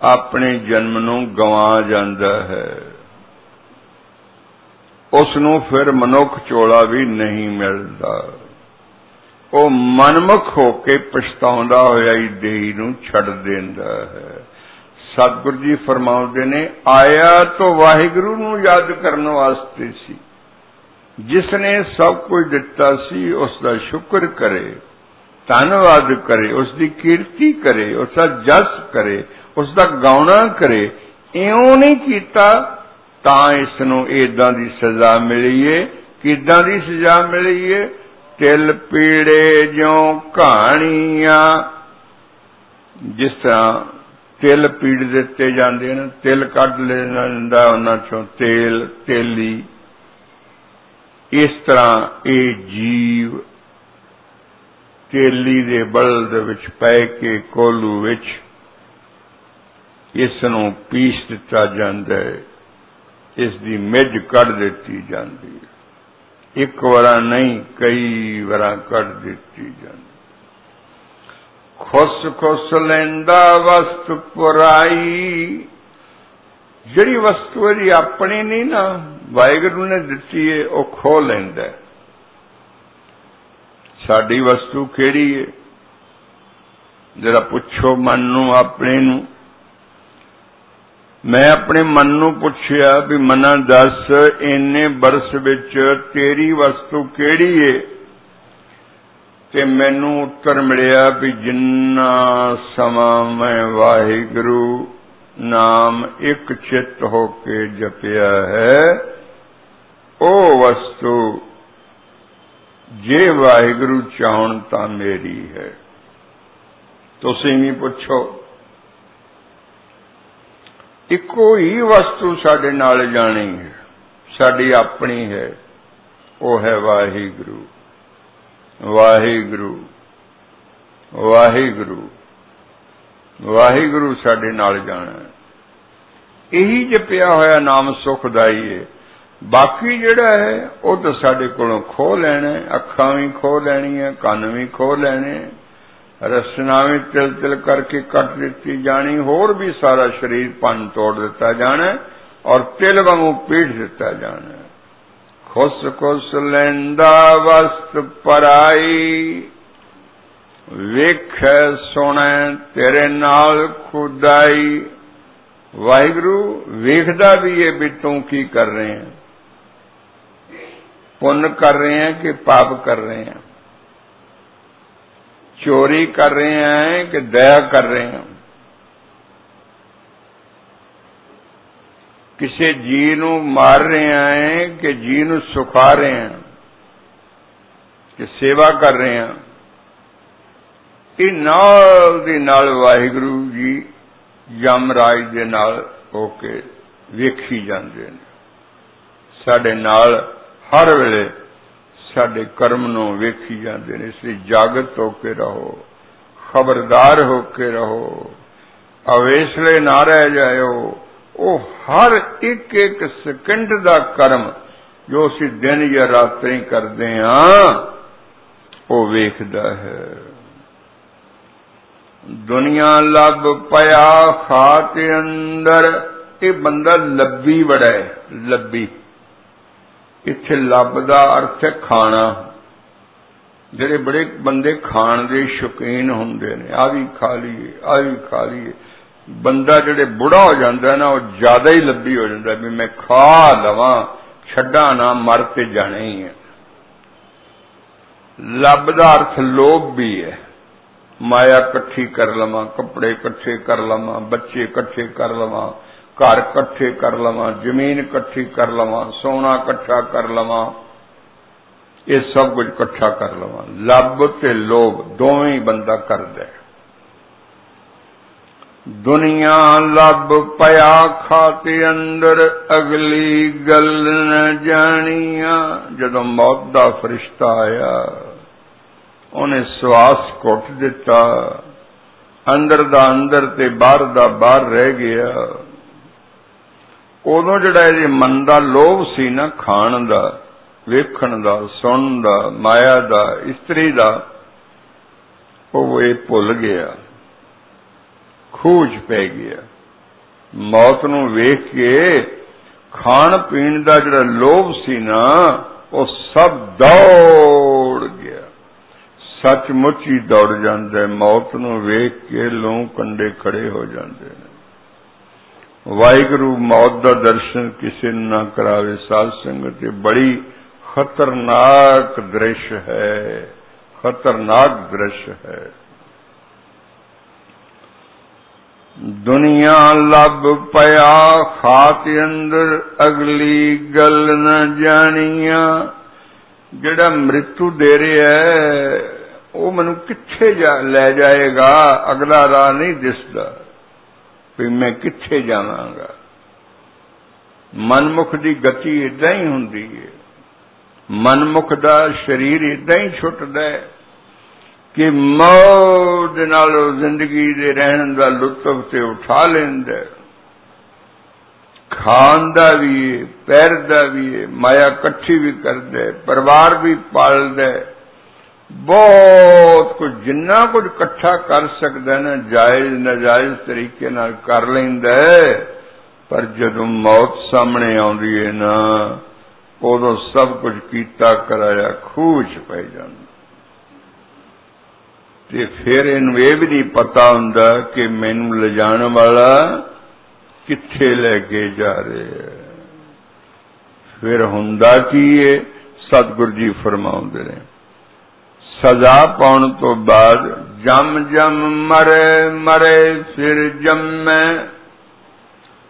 ਆਪਣੇ ਜਨਮ ਨੂੰ ਗਵਾ ਜਾਂਦਾ ਹੈ। ਉਸ ਨੂੰ ਫਿਰ ਮਨੁੱਖ ਚੋਲਾ ਵੀ ਨਹੀਂ ਮਿਲਦਾ। ਉਹ ਮਨਮੁਖ ਹੋ ਕੇ ਪਛਤਾਉਂਦਾ ਹੋਇਆ ਹੀ ਦੇਹੀ ਨੂੰ ਛੱਡ ਦਿੰਦਾ ਹੈ। ਸਤਿਗੁਰੂ ਜੀ ਫਰਮਾਉਂਦੇ ਨੇ, ਆਇਆ ਤਾਂ ਵਾਹਿਗੁਰੂ ਨੂੰ ਯਾਦ ਕਰਨ ਵਾਸਤੇ ਸੀ। ਜਿਸ ਨੇ ਸਭ ਕੁਝ ਦਿੱਤਾ ਸੀ, ਉਸ ਦਾ ਸ਼ੁਕਰ ਕਰੇ, ਧੰਨਵਾਦ ਕਰੇ, ਉਸ ਦੀ ਕੀਰਤੀ ਕਰੇ, ਉਸ ਦਾ ਜਸ ਕਰੇ, ਉਸ ਦਾ ਗਾਉਣਾ ਕਰੇ। ਇਉਂ ਨਹੀਂ ਕੀਤਾ ਤਾਂ ਇਸ ਨੂੰ ਏਦਾਂ ਦੀ ਸਜ਼ਾ ਮਿਲੀ ਏ। ਕਿੱਦਾਂ ਦੀ ਸਜ਼ਾ ਮਿਲੀ ਏ? ਤਿਲ ਪੀੜੇ ਜਿਉ ਕਹਾਣੀਆਂ। ਜਿਸ ਤਰ੍ਹਾਂ ਤਿਲ ਪੀੜ ਦਿੱਤੇ ਜਾਂਦੇ ਨੇ, ਤਿਲ ਕੱਢ ਲੈਣਾ ਜਾਂਦਾ ਉਹਨਾਂ ਚੋਂ ਤੇਲ, ਤੇਲੀ। ਇਸ ਤਰ੍ਹਾਂ ਇਹ ਜੀਵ ਤੇਲੀ ਦੇ ਬਲਦ ਵਿੱਚ ਪੈ ਕੇ ਕੋਲੂ ਵਿੱਚ ਇਸ ਨੂੰ ਪੀਸ ਦਿੱਤਾ ਜਾਂਦਾ ਹੈ, ਇਸ ਦੀ ਮਿੱਝ ਕੱਢ ਦਿੱਤੀ ਜਾਂਦੀ ਹੈ। ਇੱਕ ਵਾਰ ਨਹੀਂ, ਕਈ ਵਾਰਾਂ ਕੱਢ ਦਿੱਤੀ ਜਾਂਦੀ। ਖੁਸ ਖੁਸ ਲੈਂਦਾ ਵਸਤ ਪੁਰਾਈ। ਜਿਹੜੀ ਵਸਤੂ ਇਹਦੀ ਆਪਣੀ ਨਹੀਂ ਨਾ, ਵਾਹਿਗੁਰੂ ਨੇ ਦਿੱਤੀ ਹੈ, ਉਹ ਖੋਹ ਲੈਂਦਾ। ਸਾਡੀ ਵਸਤੂ ਕਿਹੜੀ ਹੈ? ਜਿਹੜਾ ਪੁੱਛੋ ਮਨ ਨੂੰ, ਆਪਣੇ ਨੂੰ। ਮੈਂ ਆਪਣੇ ਮਨ ਨੂੰ ਪੁੱਛਿਆ ਵੀ ਮਨਾ ਦੱਸ, ਇੰਨੇ ਬਰਸ ਵਿੱਚ ਤੇਰੀ ਵਸਤੂ ਕਿਹੜੀ ਹੈ? ਤੇ ਮੈਨੂੰ ਉੱਤਰ ਮਿਲਿਆ ਵੀ ਜਿੰਨਾ ਸਮਾਂ ਮੈਂ ਵਾਹਿਗੁਰੂ ਨਾਮ ਇੱਕ ਚਿੱਤ ਹੋ ਕੇ ਜਪਿਆ ਹੈ, ਉਹ ਵਸਤੂ ਜੇ ਵਾਹਿਗੁਰੂ ਚਾਹਣ ਤਾਂ ਮੇਰੀ ਹੈ। ਤੁਸੀਂ ਵੀ ਪੁੱਛੋ, ਇੱਕੋ ਹੀ ਵਸਤੂ ਸਾਡੇ ਨਾਲ ਜਾਣੀ ਹੈ, ਸਾਡੀ ਆਪਣੀ ਹੈ, ਉਹ ਹੈ ਵਾਹਿਗੁਰੂ। ਵਾਹਿਗੁਰੂ ਵਾਹਿਗੁਰੂ ਵਾਹਿਗੁਰੂ ਸਾਡੇ ਨਾਲ ਜਾਣਾ। ਇਹੀ ਜਪਿਆ ਹੋਇਆ ਨਾਮ ਸੁਖਦਾਈ ਹੈ। ਬਾਕੀ ਜਿਹੜਾ ਹੈ ਉਹ ਤਾਂ ਸਾਡੇ ਕੋਲੋਂ ਖੋਹ ਲੈਣਾ। ਅੱਖਾਂ ਵੀ ਖੋਹ ਲੈਣੀਆਂ, ਕੰਨ ਵੀ ਖੋਹ ਲੈਣੇ, रसना भी तिल तिल करके कट दिती जानी, होर भी सारा शरीर भन तोड़ दिता जाना और तिल वांगू पीट दिता जाना। खुस खुस लैंदा वस्त पराई, वेख सुने तेरे नाल खुदाई। वाहिगुरु वेखदा भी है भी तू की कर रहे हैं, पुण्य कर रहे हैं कि पाप कर रहे हैं, चोरी कर रहे हैं कि दया कर रहे हैं, किसी जी नू मार रहे हैं कि जी नू सुखा रहे हैं कि सेवा कर रहे हैं। ये नाल दी नाल वाहिगुरु जी यमराज दे नाल होके वेखी जांदे ने, साडे नाल हर वेले साडे कर्म नूं वेखी जांदे ने। इसलिए जागत होके रहो, खबरदार होके रहो, अवेसले ना रह जाओ। वो हर एक एक सेकंड दा कर्म जो असीं दिन या रात्रि करते हां वो वेखदा है। दुनिया लब पया खाते अंदर, ये बंदा लब्बी बड़ा है, लब्बी। इत्थे लब दा अर्थ है खाना। जेडे बड़े बंदे खाण दे शौकीन हुंदे ने, आ भी खा लीए आ भी खा लीए। बंदा जेडे बुढ़ा हो जाता है ना, वो ज्यादा ही लब्बी हो जाता है भी मैं खा लवां, छड्डा ना, मर ते जाना ही है। लब दा अर्थ लोभ भी है, माया कट्ठी कर लवां, कपड़े कट्ठे कर लवां, बच्चे कट्ठे कर लवां, घर कट्ठे कर लवां, जमीन कट्ठी कर लवां, सोना कट्ठा कर लवां, ये सब कुछ कट्ठा कर लवां। लब ते लोभ दोवें ही बंदा करदा है। दुनिया लब पया खाते अंदर, अगली गल न जानिया। जदों मौत दा फरिश्ता आया, उन्हें श्वास घुट दिता, अंदर दा अंदर ते बाहर दा बाहर रह गया। उदों जिहड़ा इहदे मन दा लोभ सी ना, खाण दा, वेखण दा, सुणन दा, माया दा, इस्त्री दा, वो ये भुल गया, खूज पै गया। मौत नूं वेख के खाण पीण दा जिहड़ा लोभ सी ना, वो सब दौड़ गया। सचमुच ही दौड़ जाता है। मौत नूं वेख के लोग कंडे खड़े हो जाते हैं। वाहिगुरु मौत दा दर्शन किसी नूं ना करावे। साध संगत बड़ी खतरनाक दृश्य है, खतरनाक दृश्य है। दुनिया लब पया खाते अंदर, अगली गल न जानिया। जिहड़ा मृत्यु दे रहा है वो मैनू किथे ले जाएगा, अगला राह नहीं दिसदा भी मैं किथे जावांगा। मनमुख दी गति इदां ही हुंदी है। मनमुख दा शरीर इदां ही छुटदा है कि मौत दे नाल जिंदगी दे रहण दा लुत्फ ते उठा लैंदा है। खान दा भी है, पैरदा भी है, माया कट्ठी भी करदा है, परिवार भी पालदा है, बहुत कुछ जिन्ना कुछ इकट्ठा कर सकदा ना, जायज नाजायज तरीके नाल कर लैंदा है। पर जदों मौत सामने आउंदी है ना, उदों सब कुछ कीता कराया खूज पै जांदा। ते फिर इहनूं इह भी नहीं पता हुंदा कि मैनूं लिजाण वाला किथे लेके जा रहे है। फिर हुंदा की है, सतगुरु जी फरमाउंदे ने, सजा पाउण तो बाद जम जम मरे मरे फिर जम्मै।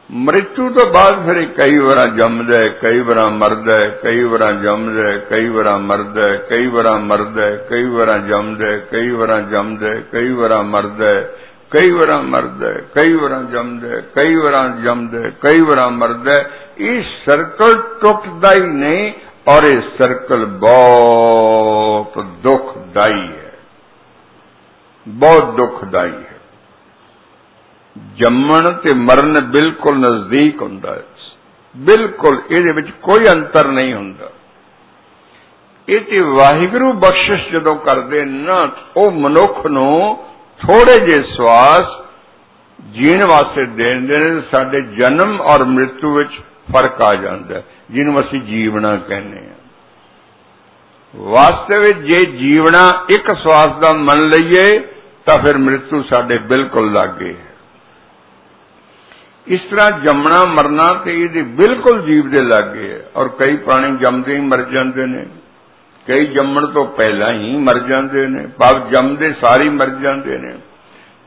मृत्यु तो बाद फिर कई बार जमदा है, कई बार मरदा है, कई बार जमदा है, कई बार मरदा है, कई बार मरदा है, कई बार जमदा है, कई बार जमदा है, कई बार मरदा है, कई बार मरदा है, कई बार जमदा है, कई बार जमदा है, कई बार मरदा है। ये सर्कल टुटदा ही नहीं और ये सर्कल बहुत दुखदाई है, बहुत दुखदाई है। जम्मण ते मरण बिल्कुल नजदीक हुंदा है, बिल्कुल इहदे विच कोई अंतर नहीं हुंदा। ਇਹ ਤੇ ਵਾਹਿਗੁਰੂ ਬਖਸ਼ਿਸ਼ ਜਦੋਂ ਕਰਦੇ ਨਾ, ਉਹ ਮਨੁੱਖ ਨੂੰ ਥੋੜੇ ਜਿਹੇ ਸਵਾਸ ਜੀਣ ਵਾਸਤੇ ਦੇਂਦੇ ਨੇ। ਸਾਡੇ ਜਨਮ ਔਰ ਮ੍ਰਿਤੂ ਵਿੱਚ ਫਰਕ ਆ ਜਾਂਦਾ, ਜਿਹਨੂੰ ਅਸੀਂ ਜੀਵਣਾ ਕਹਿੰਦੇ ਹਾਂ। ਵਾਸਤਵ ਵਿੱਚ ਜੇ ਜੀਵਣਾ ਇੱਕ ਸਵਾਸ ਦਾ ਮੰਨ ਲਈਏ ਤਾਂ ਫਿਰ ਮ੍ਰਿਤੂ ਸਾਡੇ ਬਿਲਕੁਲ ਲਾਗੇ ਹੈ। ਇਸ ਤਰ੍ਹਾਂ ਜੰਮਣਾ ਮਰਨਾ ਤੇ ਇਹਦੇ ਬਿਲਕੁਲ ਜੀਵ ਦੇ ਲਾਗੇ ਹੈ। ਔਰ ਕਈ ਪ੍ਰਾਣੀ ਜੰਮਦੇ ਹੀ ਮਰ ਜਾਂਦੇ ਨੇ, ਕਈ ਜੰਮਣ ਤੋਂ ਪਹਿਲਾਂ ਹੀ ਮਰ ਜਾਂਦੇ ਨੇ, ਭਾਵ ਜੰਮਦੇ ਸਾਰੇ ਮਰ ਜਾਂਦੇ ਨੇ।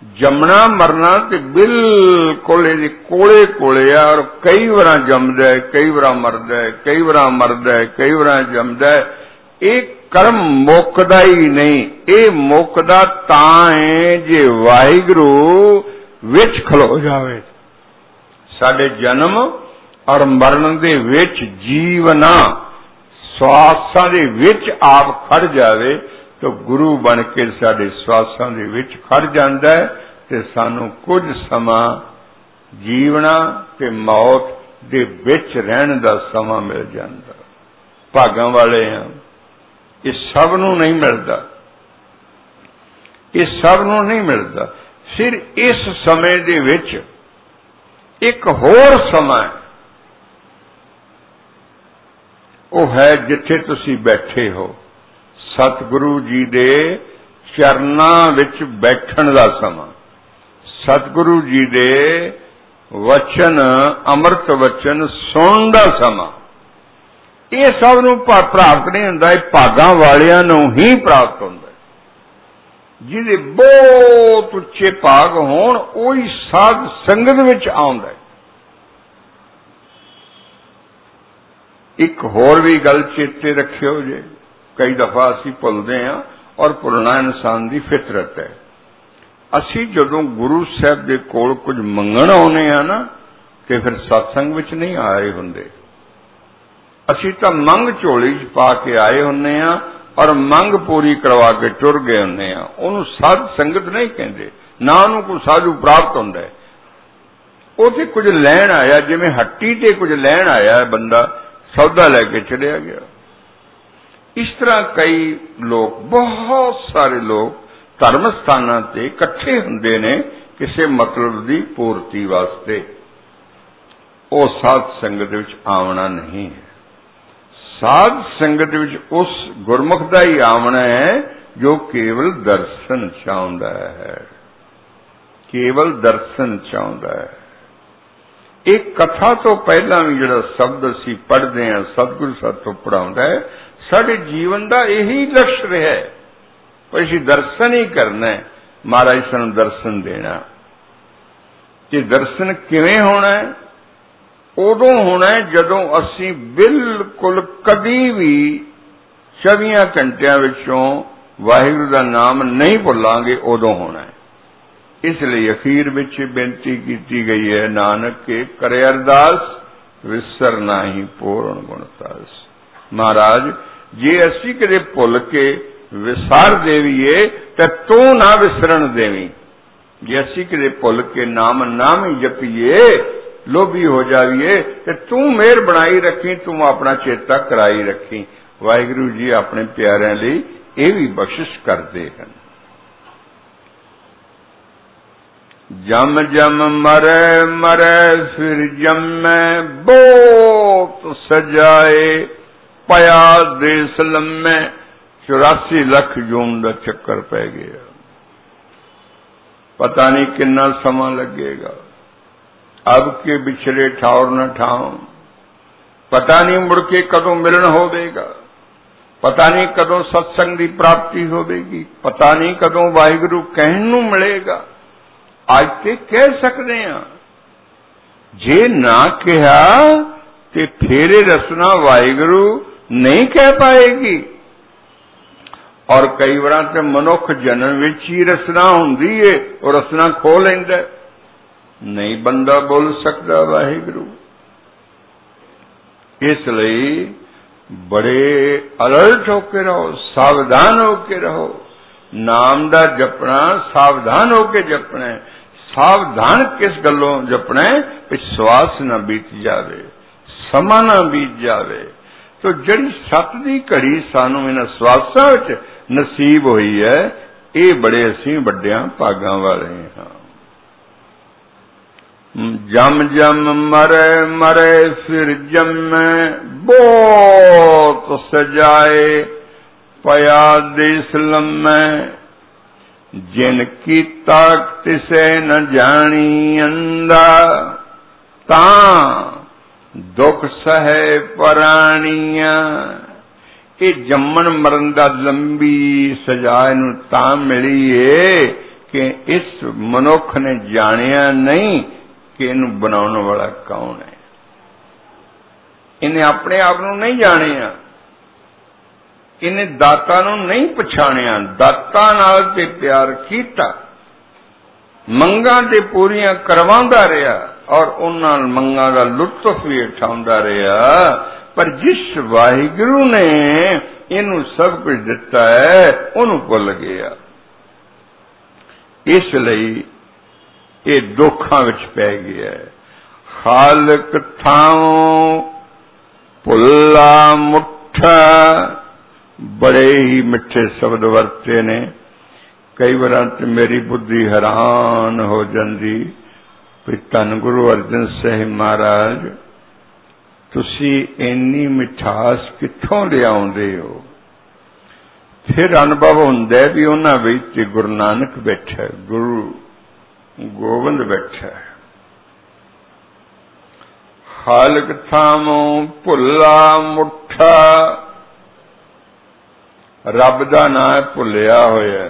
ਜੰਮਣਾ ਮਰਨਾ ਤੇ ਬਿਲਕੁਲ ਇਹਦੇ ਕੋਲੇ ਕੋਲੇ ਆ। ਔਰ ਕਈ ਵਾਰਾਂ ਜੰਮਦਾ ਹੈ, ਕਈ ਵਾਰਾਂ ਮਰਦਾ ਹੈ, ਕਈ ਵਾਰਾਂ ਮਰਦਾ ਹੈ, ਕਈ ਵਾਰਾਂ ਜੰਮਦਾ ਹੈ। ਇਹ ਕਰਮ ਮੁੱਕਦਾ ਹੀ ਨਹੀਂ। ਇਹ ਮੁੱਕਦਾ ਤਾਂ ਹੈ ਜੇ ਵਾਹਿਗੁਰੂ ਵਿੱਚ ਖਲੋ ਜਾਵੇ। ਸਾਡੇ ਜਨਮ ਔਰ ਮਰਨ ਦੇ ਵਿੱਚ ਜੀਵਨਾ ਸਵਾਸਾਂ ਦੇ ਵਿੱਚ ਆਪ ਖੜ ਜਾਵੇ ਤਾਂ ਗੁਰੂ ਬਣ ਕੇ ਸਾਡੇ ਸਵਾਸਾਂ ਦੇ ਵਿੱਚ ਖੜ ਜਾਂਦਾ ਹੈ ਤੇ ਸਾਨੂੰ ਕੁਝ ਸਮਾਂ ਜੀਵਨਾ ਤੇ ਮੌਤ ਦੇ ਵਿੱਚ ਰਹਿਣ ਦਾ ਸਮਾਂ ਮਿਲ ਜਾਂਦਾ। ਭਾਗਾਂ ਵਾਲੇ ਆ। ਇਹ ਸਭ ਨੂੰ ਨਹੀਂ ਮਿਲਦਾ, ਇਹ ਸਭ ਨੂੰ ਨਹੀਂ ਮਿਲਦਾ। ਫਿਰ ਇਸ ਸਮੇਂ ਦੇ ਵਿੱਚ ਇੱਕ ਹੋਰ ਸਮਾਂ ਹੈ, ਉਹ ਹੈ ਜਿੱਥੇ ਤੁਸੀਂ ਬੈਠੇ ਹੋ, ਸਤਿਗੁਰੂ ਜੀ ਦੇ ਚਰਨਾਂ ਵਿੱਚ ਬੈਠਣ ਦਾ ਸਮਾਂ, ਸਤਿਗੁਰੂ ਜੀ ਦੇ ਵਚਨ ਅੰਮ੍ਰਿਤ ਵਚਨ ਸੁਣਨ ਦਾ ਸਮਾਂ। ਇਹ ਸਭ ਨੂੰ ਪ੍ਰਾਪਤ ਨਹੀਂ ਹੁੰਦਾ, ਇਹ ਭਾਗਾਂ ਵਾਲਿਆਂ ਨੂੰ ਹੀ ਪ੍ਰਾਪਤ ਹੁੰਦਾ। ਜਿਹਦੇ ਬਹੁਤ ਉੱਚੇ ਭਾਗ ਹੋਣ ਉਹੀ ਸਾਧ ਸੰਗਤ ਵਿੱਚ ਆਉਂਦਾ। ਇੱਕ ਹੋਰ ਵੀ ਗੱਲ ਚੇਤੇ ਰੱਖਿਓ ਜੇ, ਕਈ ਦਫਾ ਅਸੀਂ ਭੁੱਲਦੇ ਹਾਂ ਔਰ ਭੁੱਲਣਾ ਇਨਸਾਨ ਦੀ ਫਿਤਰਤ ਹੈ। ਅਸੀਂ ਜਦੋਂ ਗੁਰੂ ਸਾਹਿਬ ਦੇ ਕੋਲ ਕੁਝ ਮੰਗਣ ਆਉਨੇ ਆ ਨਾ ਤੇ ਫਿਰ ਸਤਸੰਗ ਵਿੱਚ ਨਹੀਂ ਆਏ ਹੁੰਦੇ। ਅਸੀਂ ਤਾਂ ਮੰਗ ਝੋਲੀ 'ਚ ਪਾ ਕੇ ਆਏ ਹੁੰਨੇ ਆ ਔਰ ਮੰਗ ਪੂਰੀ ਕਰਵਾ ਕੇ ਟੁਰ ਗਏ ਹੁੰਨੇ ਆ। ਉਹਨੂੰ ਸਾਧ ਸੰਗਤ ਨਹੀਂ ਕਹਿੰਦੇ, ਨਾ ਉਹਨੂੰ ਕੋਈ ਸਾਧੂ ਪ੍ਰਾਪਤ ਹੁੰਦਾ ਹੈ। ਉਹ ਤੇ ਕੁਝ ਲੈਣ ਆਇਆ, ਜਿਵੇਂ ਹੱਟੀ ਤੇ ਕੁਝ ਲੈਣ ਆਇਆ ਬੰਦਾ, ਸੌਦਾ ਲੈ ਕੇ ਚਲਿਆ ਗਿਆ। ਇਸ ਤਰ੍ਹਾਂ ਕਈ ਲੋਕ, ਬਹੁਤ ਸਾਰੇ ਲੋਕ ਧਰਮ ਸਥਾਨਾਂ ਤੇ ਇਕੱਠੇ ਹੁੰਦੇ ਨੇ ਕਿਸੇ ਮਤਲਬ ਦੀ ਪੂਰਤੀ ਵਾਸਤੇ। ਉਹ ਸਾਧ ਸੰਗਤ ਵਿੱਚ ਆਉਣਾ ਨਹੀਂ ਹੈ। ਸਾਧ ਸੰਗਤ ਵਿੱਚ ਉਸ ਗੁਰਮੁਖ ਦਾ ਹੀ ਆਉਣਾ ਹੈ ਜੋ ਕੇਵਲ ਦਰਸ਼ਨ ਚਾਹੁੰਦਾ ਹੈ, ਕੇਵਲ ਦਰਸ਼ਨ ਚਾਹੁੰਦਾ ਹੈ। ਇਹ ਕਥਾ ਤੋਂ ਪਹਿਲਾਂ ਵੀ ਜਿਹੜਾ ਸ਼ਬਦ ਅਸੀਂ ਪੜ੍ਹਦੇ ਹਾਂ, ਸਤਿਗੁਰੂ ਸਾਥੋਂ ਪੜ੍ਹਾਉਂਦਾ ਹੈ, ਸਾਡੇ ਜੀਵਨ ਦਾ ਇਹੀ ਲਕਸ਼ ਰਿਹਾ ਹੈ। ਪਰ ਅਸੀਂ ਦਰਸ਼ਨ ਹੀ ਕਰਨਾ ਹੈ, ਮਹਾਰਾਜ ਸਾਨੂੰ ਦਰਸ਼ਨ ਦੇਣਾ। ਤੇ ਦਰਸ਼ਨ ਕਿਵੇਂ ਹੋਣਾ ਹੈ? ਉਦੋਂ ਹੋਣਾ ਹੈ ਜਦੋਂ ਅਸੀਂ ਬਿਲਕੁਲ ਕਦੀ ਵੀ 24 ਘੰਟਿਆਂ ਵਿੱਚੋਂ ਵਾਹਿਗੁਰੂ ਦਾ ਨਾਮ ਨਹੀਂ ਭੁੱਲਾਂਗੇ, ਉਦੋਂ ਹੋਣਾ ਹੈ। ਇਸ ਲਈ ਅਖੀਰ ਵਿੱਚ ਬੇਨਤੀ ਕੀਤੀ ਗਈ ਹੈ, ਨਾਨਕ ਕੇ ਕਰੇ ਅਰਦਾਸ ਵਿਸਰ ਨਾਹੀ ਪੂਰਨ ਗੁਣ ਸਾਸ। ਮਹਾਰਾਜ ਜੇ ਅਸੀਂ ਕਦੇ ਭੁੱਲ ਕੇ ਵਿਸਾਰ ਦੇਵੀਏ ਤੇ ਤੂੰ ਨਾ ਵਿਸਰਨ ਦੇਵੀਂ। ਜੇ ਅਸੀਂ ਕਦੇ ਭੁੱਲ ਕੇ ਨਾਮ ਨਾਮ ਹੀ ਜਪੀਏ, ਲੋਭੀ ਹੋ ਜਾਈਏ ਤੇ ਤੂੰ ਮਿਹਰ ਬਣਾਈ ਰੱਖੀ, ਤੂੰ ਆਪਣਾ ਚੇਤਾ ਕਰਾਈ ਰੱਖੀ। ਵਾਹਿਗੁਰੂ ਜੀ ਆਪਣੇ ਪਿਆਰਿਆਂ ਲਈ ਇਹ ਵੀ ਬਖਸ਼ਿਸ਼ ਕਰਦੇ ਹਨ। ਜਮ ਜਮ ਮਰੈ ਮਰੈ ਫਿਰ ਜਮੈ, ਬਹੁਤ ਸਜਾਏ ਪਿਆ ਦੇਸ ਲੰਮੈ। 84 ਲੱਖ ਜੂਨ ਦਾ ਚੱਕਰ ਪੈ ਗਿਆ। ਪਤਾ ਨਹੀਂ ਕਿੰਨਾ ਸਮਾਂ ਲੱਗੇਗਾ। ਅਬ ਕੇ ਵਿਛੜੇ ਠਾਉਰ ਨਾ ਠਾਉ, ਪਤਾ ਨਹੀਂ ਮੁੜ ਕੇ ਕਦੋਂ ਮਿਲਣ ਹੋਵੇਗਾ, ਪਤਾ ਨਹੀਂ ਕਦੋਂ ਸਤਸੰਗ ਦੀ ਪ੍ਰਾਪਤੀ ਹੋਵੇਗੀ, ਪਤਾ ਨਹੀਂ ਕਦੋਂ ਵਾਹਿਗੁਰੂ ਕਹਿਣ ਨੂੰ ਮਿਲੇਗਾ। ਅੱਜ ਤੇ ਕਹਿ ਸਕਦੇ ਹਾਂ, ਜੇ ਨਾ ਕਿਹਾ ਤੇ ਫੇਰੇ ਰਸਨਾ ਵਾਹਿਗੁਰੂ ਨਹੀਂ ਕਹਿ ਪਾਏਗੀ। ਔਰ ਕਈ ਵਾਰਾਂ ਤੇ ਮਨੁੱਖ ਜਨਮ ਵਿੱਚ ਹੀ ਰਸਨਾ ਹੁੰਦੀ ਏ, ਉਹ ਰਸਨਾ ਖੋਹ ਲੈਂਦਾ, ਨਹੀਂ ਬੰਦਾ ਬੋਲ ਸਕਦਾ ਵਾਹਿਗੁਰੂ। ਇਸ ਲਈ ਬੜੇ ਅਲਰਟ ਹੋ ਕੇ ਰਹੋ, ਸਾਵਧਾਨ ਹੋ ਕੇ ਰਹੋ। ਨਾਮ ਦਾ ਜਪਣਾ ਸਾਵਧਾਨ ਹੋ ਕੇ ਜਪਣਾ। ਸਾਵਧਾਨ ਕਿਸ ਗੱਲੋਂ ਜਪਣਾ? ਕਿ ਸਵਾਸ ਨਾ ਬੀਤ ਜਾਵੇ, ਸਮਾਂ ਨਾ ਬੀਤ ਜਾਵੇ, तो जिहड़ी सत दी घड़ी सानू इन्हां सवासां विच नसीब होई है, ये बड़े असीं वड्डियां भागां वाले हां। जम जम मरे मरे फिर जमै, बहुत सजाए पया देस लम्मै, जिन की ताक तिसे न जानी अंदा, तां दुख सहे पराणिया। ये जम्मन मरण दा लंबी सजा नूं तां मिली है कि इस मनुख ने जानिया नहीं कि इनू बनाने वाला कौन है। इन्हें अपने आप नूं नहीं जानिया, इन्हें दाता नूं नहीं पछाणिया, दाता नाल ते प्यार कीता, मंगां ते पूरियां करवांदा रहा और उन्हां मंगां दा लुत्फ भी उठाउंदा रहा। पर जिस वाहिगुरू ने इनू सब कुछ दिता है उन्होंने भुल गया, इसलिए ये दुखां विच पै गया है। खालक थाओ भुला मुठा, बड़े ही मिठे शब्द वरते ने। कई बार तो मेरी बुद्धि हैरान हो जाती भी धन गुरु अर्जन साहिब महाराज तुसी इन्नी मिठास कित्थों लियाउंदे हो। फिर अनुभव हुंदा भी उन्हां विच गुरु नानक बैठा, गुरु गोबिंद बैठा। खालक थामों भुला मुठा, रब दा नाम भुलिया होया,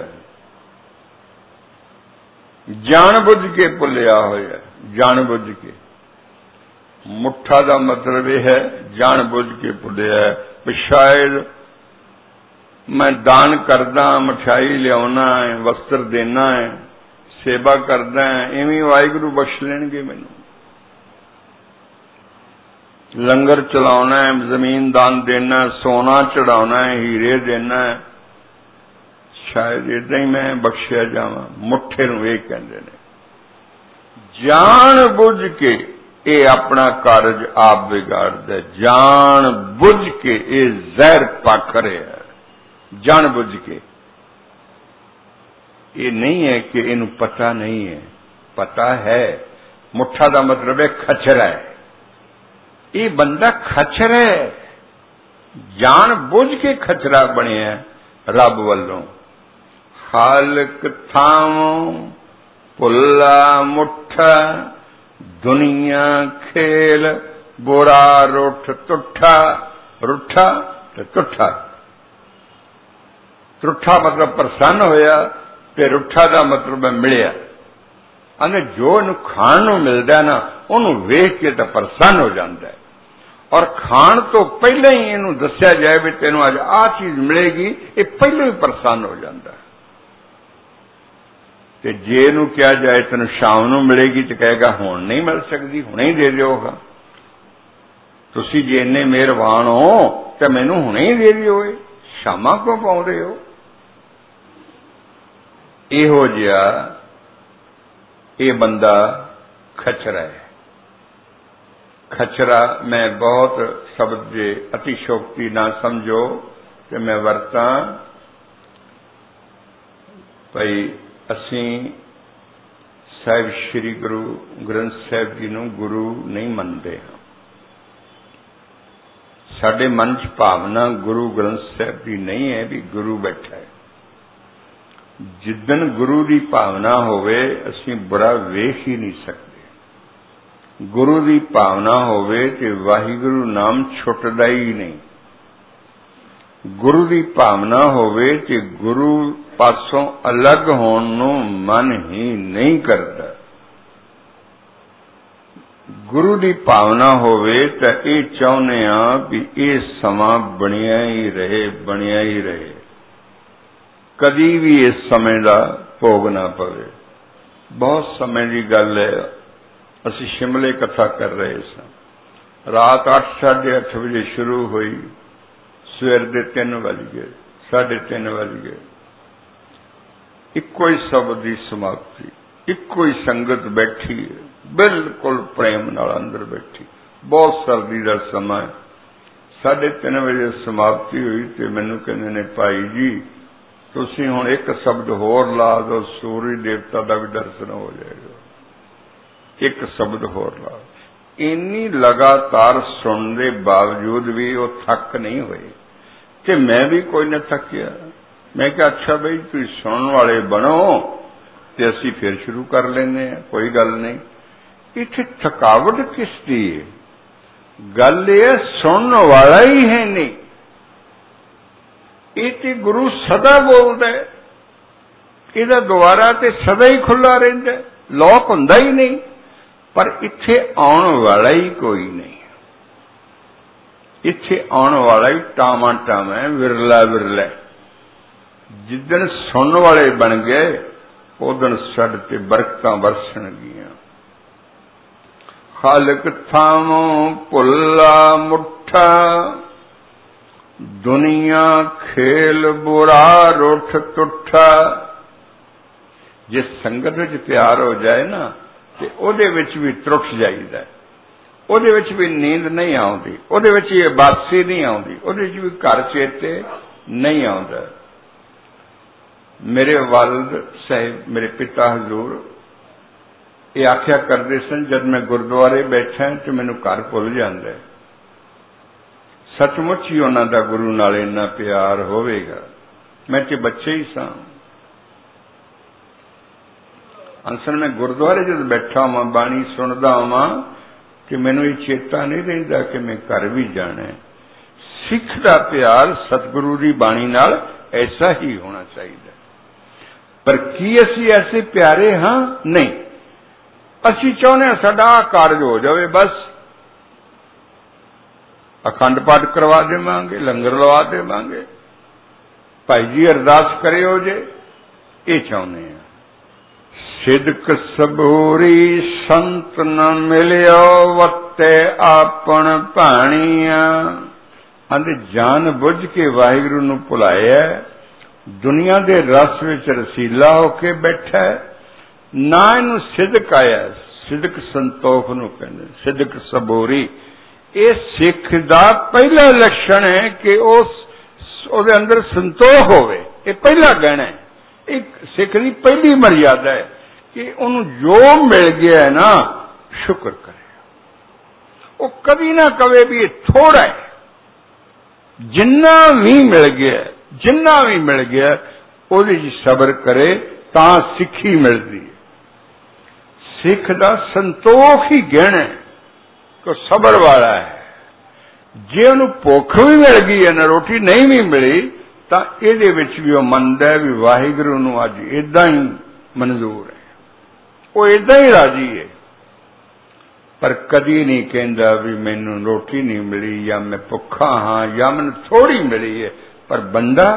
जान बुझ के भुलिया होया, जान बुझ के। मुठा दा मतलब यह है जान बुझ के भुलिया है। शायद मैं दान करदा, मिठाई लियाना है, वस्त्र देना है, सेवा करदा है, इवें वाहिगुरू बख्श लेणगे मैनू। लंगर चलाना है, जमीन दान देना, सोना चढ़ाना है, हीरे देना है, शायद इदा ही मैं बख्शिया जावां। मुठे नूं इह कहंदे ने। जान बुझ के ये अपना कारज आप बिगाड़दा है, जान बुझ के ये जहर पक रहा है, जान बुझ के। ये नहीं है कि इनू पता नहीं है, पता है। मुठा दा मतलब है खचरा है, ये बंदा खचरा है, जान बुझ के खचरा बनिया रब वल्लों। खालक थामों भुला मुठा, दुनिया खेल बुरा रुठ तुठा, रुठा ते तुठा। तुठा मतलब प्रसन्न होया ते रुठा दा मतलब है मिलिया। अने जो इनू खाण नूं मिलदा ना उन्हों वेख के तो प्रसन्न हो जाता है, और खाण तो पहले ही इनू दस्या जाए भी तेनों अज आ चीज मिलेगी, ये पहले ही प्रसन्न हो जाता है। ते जे नूं कहा जाए तेन शाम नूं मिलेगी तो कहेगा हुण नहीं मिल सकती, हुणे ही दे दिओगा। तुसीं जे इन्ने मेहरबान हो तो मैनूं हुणे ही दे दिओ, शामां क्यों पाउंदे हो। इहो जिहा ये बंदा खचरा है। खचरा मैं बहुत शब्द जे अतिशोक्ति ना समझो कि मैं वरता भाई असी साहिब श्री गुरु ग्रंथ साहिब जी नूं गुरु नहीं मनते हाँ। साडे मन च भावना गुरु ग्रंथ साहिब जी नहीं है भी गुरु बैठा है। जिदन गुरु की भावना होवे असी बुरा वेख ही नहीं सकते। गुरु की भावना होवे ते वाहिगुरु नाम छुटदा ही नहीं। गुरु की भावना होवे ते गुरु पासों अलग होण नूं मन ही नहीं करता। गुरु की भावना होवे तो ये चाहुंदे आ भी ये समा बनिया ही रहे, बनिया ही रहे, कदी भी इस समय का भोग ना पवे। बहुत समय की गल है, असी शिमले कथा कर रहे स, रात 8 साढ़े 8 बजे शुरू हुई, सवेर के 3 बज गए, 3:30 बज गए। इको ही शब्द की समाप्ति, इको ही संगत बैठी है, बिल्कुल प्रेम नाल अंदर बैठी। बहुत सर्दी का समय, 3:30 ਵਜੇ ਸਮਾਪਤੀ ਹੋਈ ਤੇ ਮੈਨੂੰ ਕਹਿੰਦੇ ਨੇ, ਭਾਈ ਜੀ ਤੁਸੀਂ ਹੁਣ ਇੱਕ ਸ਼ਬਦ ਹੋਰ ਲਾ ਦਿਓ, ਸੂਰਜ ਦੇਵਤਾ ਦਾ ਵੀ ਦਰਸ਼ਨ ਹੋ ਜਾਏਗਾ। ਇੱਕ ਸ਼ਬਦ ਹੋਰ ਲਾ। ਇੰਨੀ ਲਗਾਤਾਰ ਸੁਣਨ ਦੇ ਬਾਵਜੂਦ ਵੀ ਉਹ ਥੱਕ ਨਹੀਂ ਹੋਏ ਤੇ ਮੈਂ ਵੀ ਕੋਈ ਨਾ ਥੱਕਿਆ। ਮੈਂ ਕਿਹਾ ਅੱਛਾ ਬਈ ਤੁਸੀਂ ਸੁਣਨ ਵਾਲੇ ਬਣੋ ਤੇ ਅਸੀਂ ਫਿਰ ਸ਼ੁਰੂ ਕਰ ਲੈਂਦੇ ਹਾਂ, ਕੋਈ ਗੱਲ ਨਹੀਂ। ਇੱਥੇ ਥਕਾਵਟ ਕਿਸ ਦੀ ਹੈ? ਗੱਲ ਇਹ ਸੁਣਨ ਵਾਲਾ ਹੀ ਹੈ ਨਹੀਂ। ਇਹ ਤੇ ਗੁਰੂ ਸਦਾ ਬੋਲਦਾ, ਇਹਦਾ ਦੁਆਰਾ ਤੇ ਸਦਾ ਹੀ ਖੁੱਲਾ ਰਹਿੰਦਾ, ਲੋਕ ਹੁੰਦਾ ਹੀ ਨਹੀਂ। ਪਰ ਇੱਥੇ ਆਉਣ ਵਾਲਾ ਹੀ ਕੋਈ ਨਹੀਂ। ਇੱਥੇ ਆਉਣ ਵਾਲਾ ਹੀ ਟਾਵਾਂ ਟਾਵਾਂ, ਵਿਰਲਾ ਵਿਰਲਾ। ਜਿੱਦਣ ਸੁਣਨ ਵਾਲੇ ਬਣ ਗਏ ਉਦਣ ਸਾਡੇ ਤੇ ਬਰਕਤਾਂ ਵਰਸਣਗੀਆਂ। ਖਾਲਕ ਥਾਮੋਂ ਭੁੱਲਾ ਮੁੱਠਾ, ਦੁਨੀਆ ਖੇਲ ਬੁਰਾ ਰੁੱਠ ਟੁੱਠਾ। ਜੇ ਸੰਗਤ ਵਿੱਚ ਪਿਆਰ ਹੋ ਜਾਏ ਨਾ ਤੇ ਉਹਦੇ ਵਿੱਚ ਵੀ ਟੁੱਟ ਜਾਈਦਾ, ਉਹਦੇ ਵਿੱਚ ਵੀ ਨੀਂਦ ਨਹੀਂ ਆਉਂਦੀ, ਉਹਦੇ ਵਿੱਚ ਇਹ ਬਾਸੀ ਨਹੀਂ ਆਉਂਦੀ, ਉਹਦੇ ਵਿੱਚ ਵੀ ਘਰ ਚੇਤੇ ਨਹੀਂ ਆਉਂਦਾ। ਮੇਰੇ ਵਾਲਿਦ ਸਾਹਿਬ, ਮੇਰੇ ਪਿਤਾ ਹਜ਼ੂਰ ਇਹ ਆਖਿਆ ਕਰਦੇ ਸਨ, ਜਦ ਮੈਂ ਗੁਰਦੁਆਰੇ ਬੈਠਾ ਤੇ ਮੈਨੂੰ ਘਰ ਭੁੱਲ ਜਾਂਦਾ। ਸੱਚਮੁੱਚ ਹੀ ਉਹਨਾਂ ਦਾ ਗੁਰੂ ਨਾਲ ਇੰਨਾ ਪਿਆਰ ਹੋਵੇਗਾ। ਮੈਂ ਤੇ ਬੱਚੇ ਹੀ ਸਾਂ। ਅਸਲ ਮੈਂ ਗੁਰਦੁਆਰੇ ਜਦ ਬੈਠਾ ਹਾਂ, ਬਾਣੀ ਸੁਣਦਾ ਹਾਂ ਕਿ ਮੈਨੂੰ ਇਹ ਚੇਤਾ ਨਹੀਂ ਰਹਿੰਦਾ ਕਿ ਮੈਂ ਘਰ ਵੀ ਜਾਣਾ ਹੈ। ਸਿੱਖ ਦਾ ਪਿਆਰ ਸਤਿਗੁਰੂ ਦੀ ਬਾਣੀ ਨਾਲ ਐਸਾ ਹੀ ਹੋਣਾ ਚਾਹੀਦਾ। ਪਰ ਕੀ ਅਸੀਂ ਐਸੇ ਪਿਆਰੇ ਹਾਂ? ਨਹੀਂ। ਅਸੀਂ ਚਾਹੁੰਦੇ ਹਾਂ ਸਾਡਾ ਕਾਰਜ ਹੋ ਜਾਵੇ, ਬਸ ਅਖੰਡ ਪਾਠ ਕਰਵਾ ਦੇਵਾਂਗੇ, ਲੰਗਰ ਲਵਾ ਦੇਵਾਂਗੇ, ਭਾਈ ਜੀ ਅਰਦਾਸ ਕਰਿਓ ਜੇ, ਇਹ ਚਾਹੁੰਦੇ ਹਾਂ। ਸਿਦਕ ਸਬੂਰੀ ਸੰਤ ਨ ਮਿਲਿਓ, ਵੱਤੇ ਆਪਣ ਭਾਣੀਆਂ। ਅੰਦੇ ਜਾਣ ਬੁੱਝ ਕੇ ਵਾਹਿਗੁਰੂ ਨੂੰ ਭੁਲਾਇਆ, ਦੁਨੀਆ ਦੇ ਰਸ ਵਿੱਚ ਰਸੀਲਾ ਹੋ ਕੇ ਬੈਠਾ, ਨਾ ਇਹਨੂੰ ਸਿਦਕ ਆਇਆ। ਸਿਦਕ ਸੰਤੋਖ ਨੂੰ ਕਹਿੰਦੇ, ਸਿਦਕ ਸਬੂਰੀ। ਇਹ ਸਿੱਖ ਦਾ ਪਹਿਲਾ ਲੱਛਣ ਹੈ ਕਿ ਉਹਦੇ ਅੰਦਰ ਸੰਤੋਖ ਹੋਵੇ। ਇਹ ਪਹਿਲਾ ਗਹਿਣਾ ਹੈ, ਇੱਕ ਸਿੱਖ ਦੀ ਪਹਿਲੀ ਮਰਿਆਦਾ ਹੈ ਕਿ ਉਹਨੂੰ ਜੋ ਮਿਲ ਗਿਆ ਹੈ ਨਾ, ਸ਼ੁਕਰ ਕਰੇ। ਉਹ ਕਦੀ ਨਾ ਕਵੇ ਵੀ ਇਹ ਥੋੜਾ ਹੈ। ਜਿੰਨਾ ਵੀ ਮਿਲ ਗਿਆ, ਜਿੰਨਾ ਵੀ ਮਿਲ ਗਿਆ, ਉਹਦੇ 'ਚ ਸਬਰ ਕਰੇ ਤਾਂ ਸਿੱਖੀ ਮਿਲਦੀ ਹੈ। ਸਿੱਖ ਦਾ ਸੰਤੋਖ ਹੀ ਗਹਿਣਾ ਹੈ ਕਿ ਸਬਰ ਵਾਲਾ ਹੈ। ਜੇ ਉਹਨੂੰ ਭੁੱਖ ਵੀ ਮਿਲ ਗਈ ਹੈ ਨਾ, ਰੋਟੀ ਨਹੀਂ ਵੀ ਮਿਲੀ, ਤਾਂ ਇਹਦੇ ਵਿੱਚ ਵੀ ਉਹ ਮੰਨਦਾ ਵੀ ਵਾਹਿਗੁਰੂ ਨੂੰ ਅੱਜ ਇਦਾਂ ਹੀ ਮਨਜ਼ੂਰ ਹੈ, ਉਹ ਇਦਾਂ ਹੀ ਰਾਜੀ ਹੈ। ਪਰ ਕਦੀ ਨਹੀਂ ਕਹਿੰਦਾ ਵੀ ਮੈਨੂੰ ਰੋਟੀ ਨਹੀਂ ਮਿਲੀ, ਜਾਂ ਮੈਂ ਭੁੱਖਾ ਹਾਂ, ਜਾਂ ਮੈਨੂੰ ਥੋੜੀ ਮਿਲੀ ਹੈ। ਪਰ ਬੰਦਾ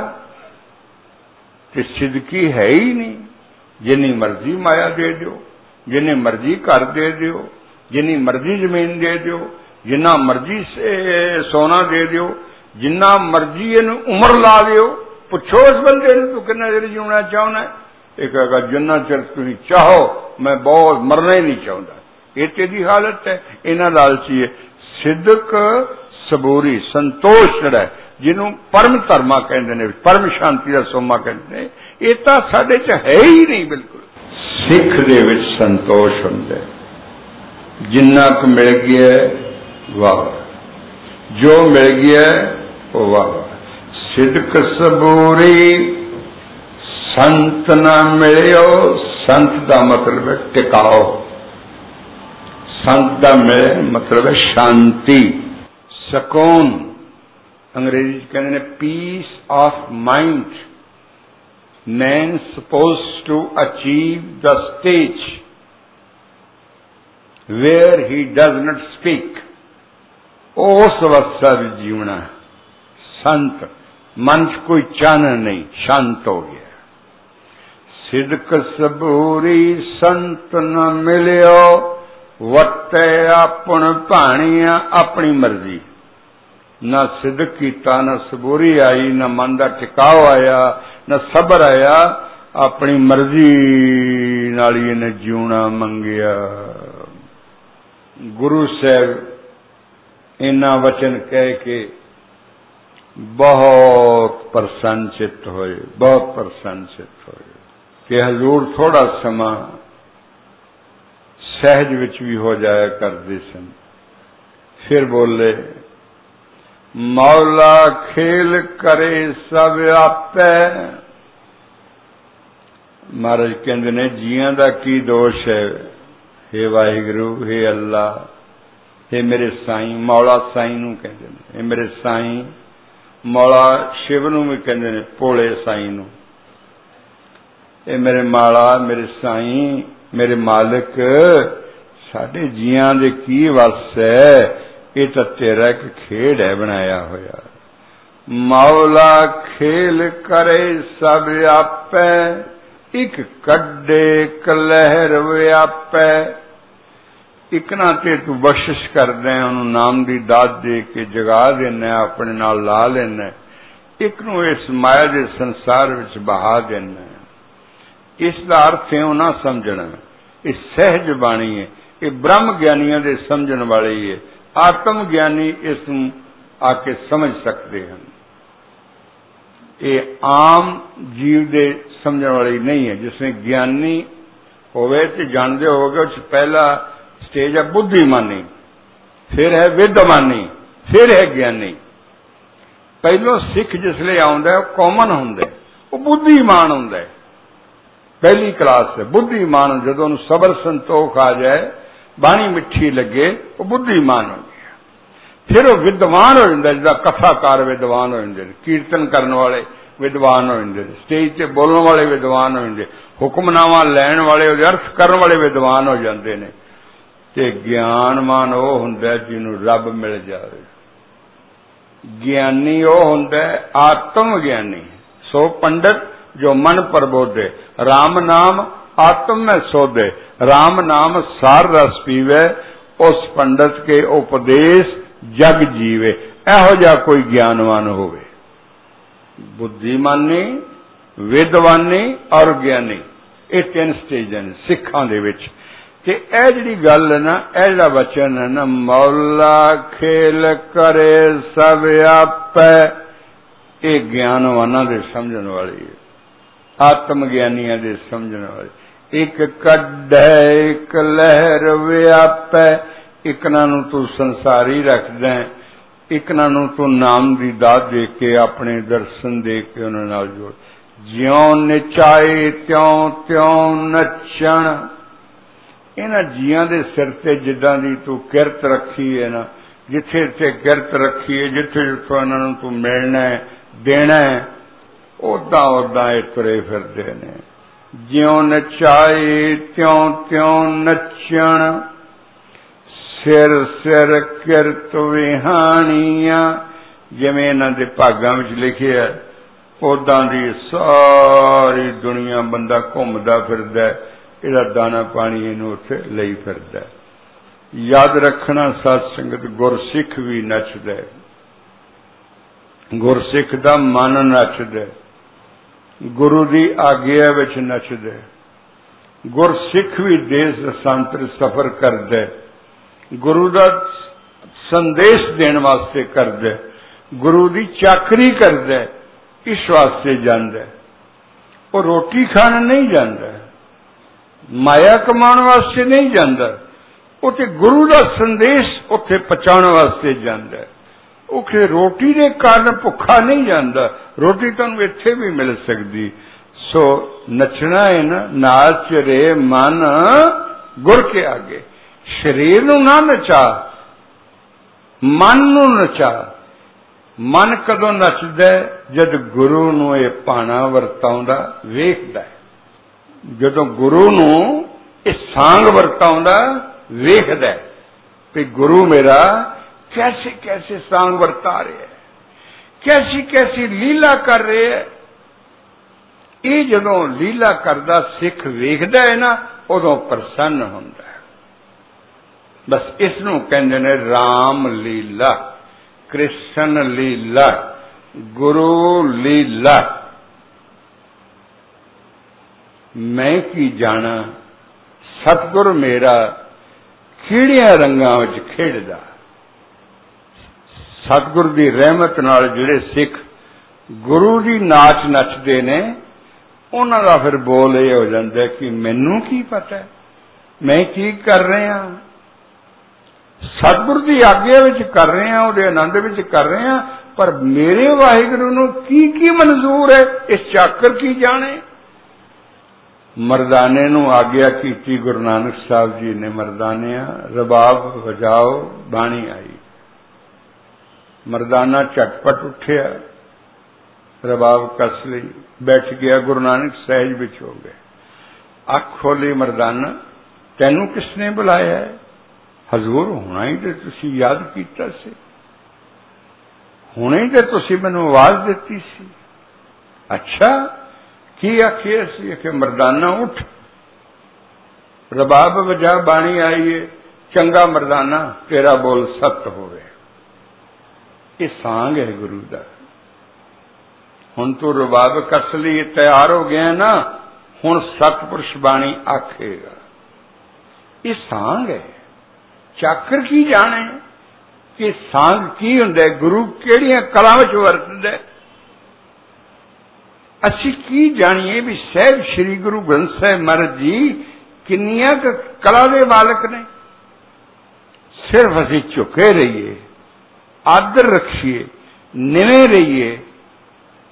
ਤੇ ਸਿਦਕੀ ਹੈ ਹੀ ਨਹੀਂ। ਜਿੰਨੀ ਮਰਜ਼ੀ ਮਾਇਆ ਦੇ ਦਿਓ, ਜਿੰਨੇ ਮਰਜ਼ੀ ਘਰ ਦੇ ਦਿਓ, ਜਿੰਨੀ ਮਰਜ਼ੀ ਜ਼ਮੀਨ ਦੇ ਦਿਓ, ਜਿੰਨਾ ਮਰਜ਼ੀ ਸੋਨਾ ਦੇ ਦਿਓ, ਜਿੰਨਾ ਮਰਜ਼ੀ ਇਹਨੂੰ ਉਮਰ ਲਾ ਦਿਓ। ਪੁੱਛੋ ਇਸ ਬੰਦੇ ਨੂੰ ਤੂੰ ਕਿੰਨਾ ਚਿਰ ਜਿਉਣਾ ਚਾਹੁੰਦਾ? ਇਹ ਕਹੇਗਾ ਜਿੰਨਾ ਚਿਰ ਤੁਸੀਂ ਚਾਹੋ, ਮੈਂ ਬਹੁਤ ਮਰਨਾ ਹੀ ਨਹੀਂ ਚਾਹੁੰਦਾ। ਇਹ ਤੇਰੀ ਹਾਲਤ ਹੈ। ਇਹਨਾਂ ਲਾਲਚੀ ਹੈ। ਸਿਦਕ ਸਬੂਰੀ, ਸੰਤੋਸ਼ ਜਿਹੜਾ, ਜਿਹਨੂੰ ਪਰਮ ਧਰਮਾ ਕਹਿੰਦੇ ਨੇ, ਪਰਮ ਸ਼ਾਂਤੀ ਦਾ ਸੋਮਾ ਕਹਿੰਦੇ ਨੇ, ਇਹ ਤਾਂ ਸਾਡੇ 'ਚ ਹੈ ਹੀ ਨਹੀਂ ਬਿਲਕੁਲ। ਸਿੱਖ ਦੇ ਵਿੱਚ ਸੰਤੋਸ਼ ਹੁੰਦਾ, ਜਿੰਨਾ ਕੁ ਮਿਲ ਗਿਆ ਵਾਹ, ਜੋ ਮਿਲ ਗਿਆ ਉਹ ਵਾਹ। ਸਿਦਕ ਸਬੂਰੀ ਸੰਤ ਨਾ ਮਿਲਿਓ। ਸੰਤ ਦਾ ਮਤਲਬ ਹੈ ਟਿਕਾਓ। ਸੰਤ ਦਾ ਮਤਲਬ ਹੈ ਸ਼ਾਂਤੀ, ਸਕੂਨ। ਅੰਗਰੇਜ਼ੀ 'ਚ ਕਹਿੰਦੇ ਨੇ piece of mind. Man supposed to achieve the stage where he does not speak. ਉਸ ਅਵਸਥਾ ਵਿੱਚ ਜੀਵਣਾ। ਸੰਤ ਮਨ 'ਚ ਕੋਈ ਚਾਨਣ ਨਹੀਂ, ਸ਼ਾਂਤ ਹੋ ਗਿਆ। ਸਿਦਕ ਸਬੂਰੀ ਸੰਤ ਨ ਮਿਲਿਓ, ਵੱਤੇ ਆਪਣ ਭਾਣੀਆਂ। ਆਪਣੀ ਮਰਜ਼ੀ ਨਾ ਸਿਦਕ ਕੀਤਾ, ਨਾ ਸਬੂਰੀ ਆਈ, ਨਾ ਮਨ ਦਾ ਟਿਕਾਓ ਆਇਆ, ਨਾ ਸਬਰ ਆਇਆ। ਆਪਣੀ ਮਰਜ਼ੀ ਨਾਲ ਹੀ ਇਹਨੇ ਜਿਉਣਾ ਮੰਗਿਆ। ਗੁਰੂ ਸਾਹਿਬ ਇਹਨਾਂ ਵਚਨ ਕਹਿ ਕੇ बहुत प्रसन्न चित्त होए, बहुत प्रसन्न चित्त होए कि हजूर थोड़ा समा सहज विच भी हो जाया करते सन। फिर बोले, मौला खेल करे सब आपे। महाराज कहते ने जियां दा की दोष है, हे वाहिगुरु, हे अल्लाह, हे मेरे साईं। मौला साईं नूं कहते ने, हे मेरे साईं। मौला शिव नूं भी कहते ने, भोले साईं नूं। ये मेरे माला, मेरे साईं, मेरे मालिक, साडे जियां दे की वस है, ये तो तेरा एक खेड है बनाया होया। मौला खेल करे सब आपे, एक कड्डे कलहर व्यापे। इकना ते तू बख्शिश कर दे, उन्होंने नाम की दात दे के जगा देना, अपने नाल ला लेना, एक नूं इस माया के संसार विच बहा देना। इसका अर्थ है ना समझना, ये सहज बाणी है, ये ब्रह्म ज्ञानियों के समझण वाली है। आत्म ज्ञानी इस आके समझ सकते हैं, ये आम जीव दे समझण वाली नहीं है। जिसमें ज्ञानी होवे तो जानते होगे, उस पहला स्टेज है बुद्धिमानी, फिर है विद्वानी, फिर है ज्ञानी। पहलों सिख जिसले आउंदा है कॉमन हुंदा है, वो बुद्धिमान हुंदा है, पहली क्लास है बुद्धिमान। जदों उन्हें सबर संतोख आ जाए, बाणी मिठी लगे, वो बुद्धिमान हो गया। फिर वो विद्वान हो जाता, जिदा कथाकार विद्वान हो जाते, कीर्तन करने वाले विद्वान हो जाते, स्टेज से बोलने वाले विद्वान हो जाते, हुक्मनामा लैन वाले, अर्थ करने वाले विद्वान हो जाते हैं। ते ज्ञानवान वो हुंदा जिन्हों रब मिल जाए। ज्ञानी वो हुंदा आत्म ज्ञानी, सो पंडित जो मन प्रबोधे। राम नाम आत्म में सोधे, राम नाम सार रस पीवे, उस पंडित के उपदेश जग जीवे। एहो जा कोई ज्ञानवान होवे। बुद्धिमानी, विद्वानी और ज्ञानी, ये तीन स्टेज हैं सिखां दे विच। कि यह जी गल है ना, यह वचन है ना, मौला खेल करे सब आपे, ये ज्ञानवाना दे समझण वाली है, आत्म ज्ञानिया दे समझण वाली। एक कड्ढे एक लहर व्यापे, इकना नूं तू संसारी रख दें, इकना नूं तू नाम की दात दे के, अपने दर्शन दे के उन्हां नाल जोड़। ज्यों नचाए त्यों त्यों नचण, इन्हां जियां दे सिर ते जिद्दां दी तू किरत रखी है ना, जिथे जिथे किरत रखी है, जिथे जिथों इन्हां नूं तू मिलना है देना है, उदां उदां ये तुरे फिरदे ने। ज्यों नचाए त्यों त्यों नचण, सिर सिर किरत विहाणियां। जिवें इन्हां दे भागां विच लिखिआ, उदां दी सारी दुनिया बंदा घुमदा फिरदा, इहदा दाना पानी इहनूं उत्थे लई फिरदा। याद रखना सत संगत, गुरसिख भी नचदा, गुरसिख दा मन नचदा, गुरु की आग्या विच नचदा। गुरसिख भी देश दशांतर सफर करदा, गुरु का संदेश देने वास्ते करदा, गुरु की चाकरी करदा, इस वास्ते जांदा। वो रोटी खाण नहीं जांदा, माया कमाने वास्ते नहीं जांदा, उते गुरु का संदेश उथे पहुंचाने वास्ते जांदा। उसे रोटी के कारण भुखा नहीं जाता, रोटी तुहानूं इत्थे भी मिल सकती। सो नचना है ना, नाच रे मन गुर के आगे। शरीर नूं ना नचा, मन नूं नचा। मन कदों नचदा जद गुरु नूं ये भाणा वरताउंदा वेखदा है। जदों गुरु नूं ये सांग वरताउंदा वेखदा है कि गुरु मेरा कैसे कैसे सांग वरता रहे है, कैसी कैसी लीला कर रहे है। ये जदों लीला करदा सिख वेखदा है ना, उदों प्रसन्न हुंदा है। बस इसनूं कहंदे ने राम लीला, कृष्ण लीला, गुरु लीला। मैं की जाना सतगुर मेरा खिड़ियां रंगां विच खेडदा। सतगुरु की रहमत नाल जिहड़े सिख गुरु जी नाच नचते ने, उन्हां दा फिर बोल ये हो जाता है कि मैनू की पता है मैं की कर रहा, सतगुरु की आग्ञा विच कर रहे हैं, उहदे आनंद विच कर रहे हैं, पर मेरे वाहिगुरु नूं की मंजूर है इस चाकर की जाने। मरदाने नूं आग्ञा की गुरु नानक साहब जी ने, मरदानिया रबाब वजाओ, बाणी आई। मरदाना झटपट उठिया, रबाब कस लई, बैठ गया। गुरु नानक सहज विच हो गए। अख खोली, मरदाना तैनू किसने बुलाया है? हजूर हुणे ही तो तुसी याद कीता सी, हुणे ही तो तुसी मैनू आवाज दिती सी। अच्छा की आखिया सी? कि मरदाना उठ, रबाब वजा, बाणी आई है, चंगा मरदाना तेरा बोल सत्य होवे। ये सांग है गुरु दा। हुण तू रबाब कस लई तैयार हो गया ना, हुण सतपुरुष बाणी आखेगा। ये सांग है। चाकर की जाने कि सांग की हुंदा, गुरु किहड़ियां कलां विच वरतदा। असीं की जाणीए भी सहब श्री गुरु ग्रंथ साहिब महाराज जी किन्नियां कला दे मालक ने। सिर्फ असीं झुके रहिए, आदर रखिए, निवें रहिए,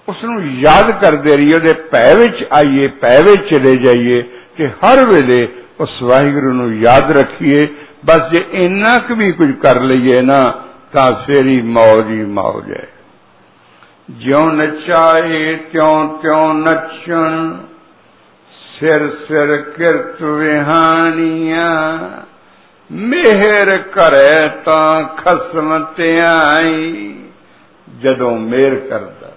उसनूं याद करते रहिए, उहदे भै विच आइए, भै विच चले जाइए, ते हर वेले उस वाहिगुरू नूं याद रखिए। बस जे इन्ना क भी कुछ कर लईए ना, तां फिर ही मौज है। ज्यों नचाए त्यों त्यों नचण, सिर सिर किरत विहानिया, मेहर करे तां खसम त्याई। जदों मेहर करदा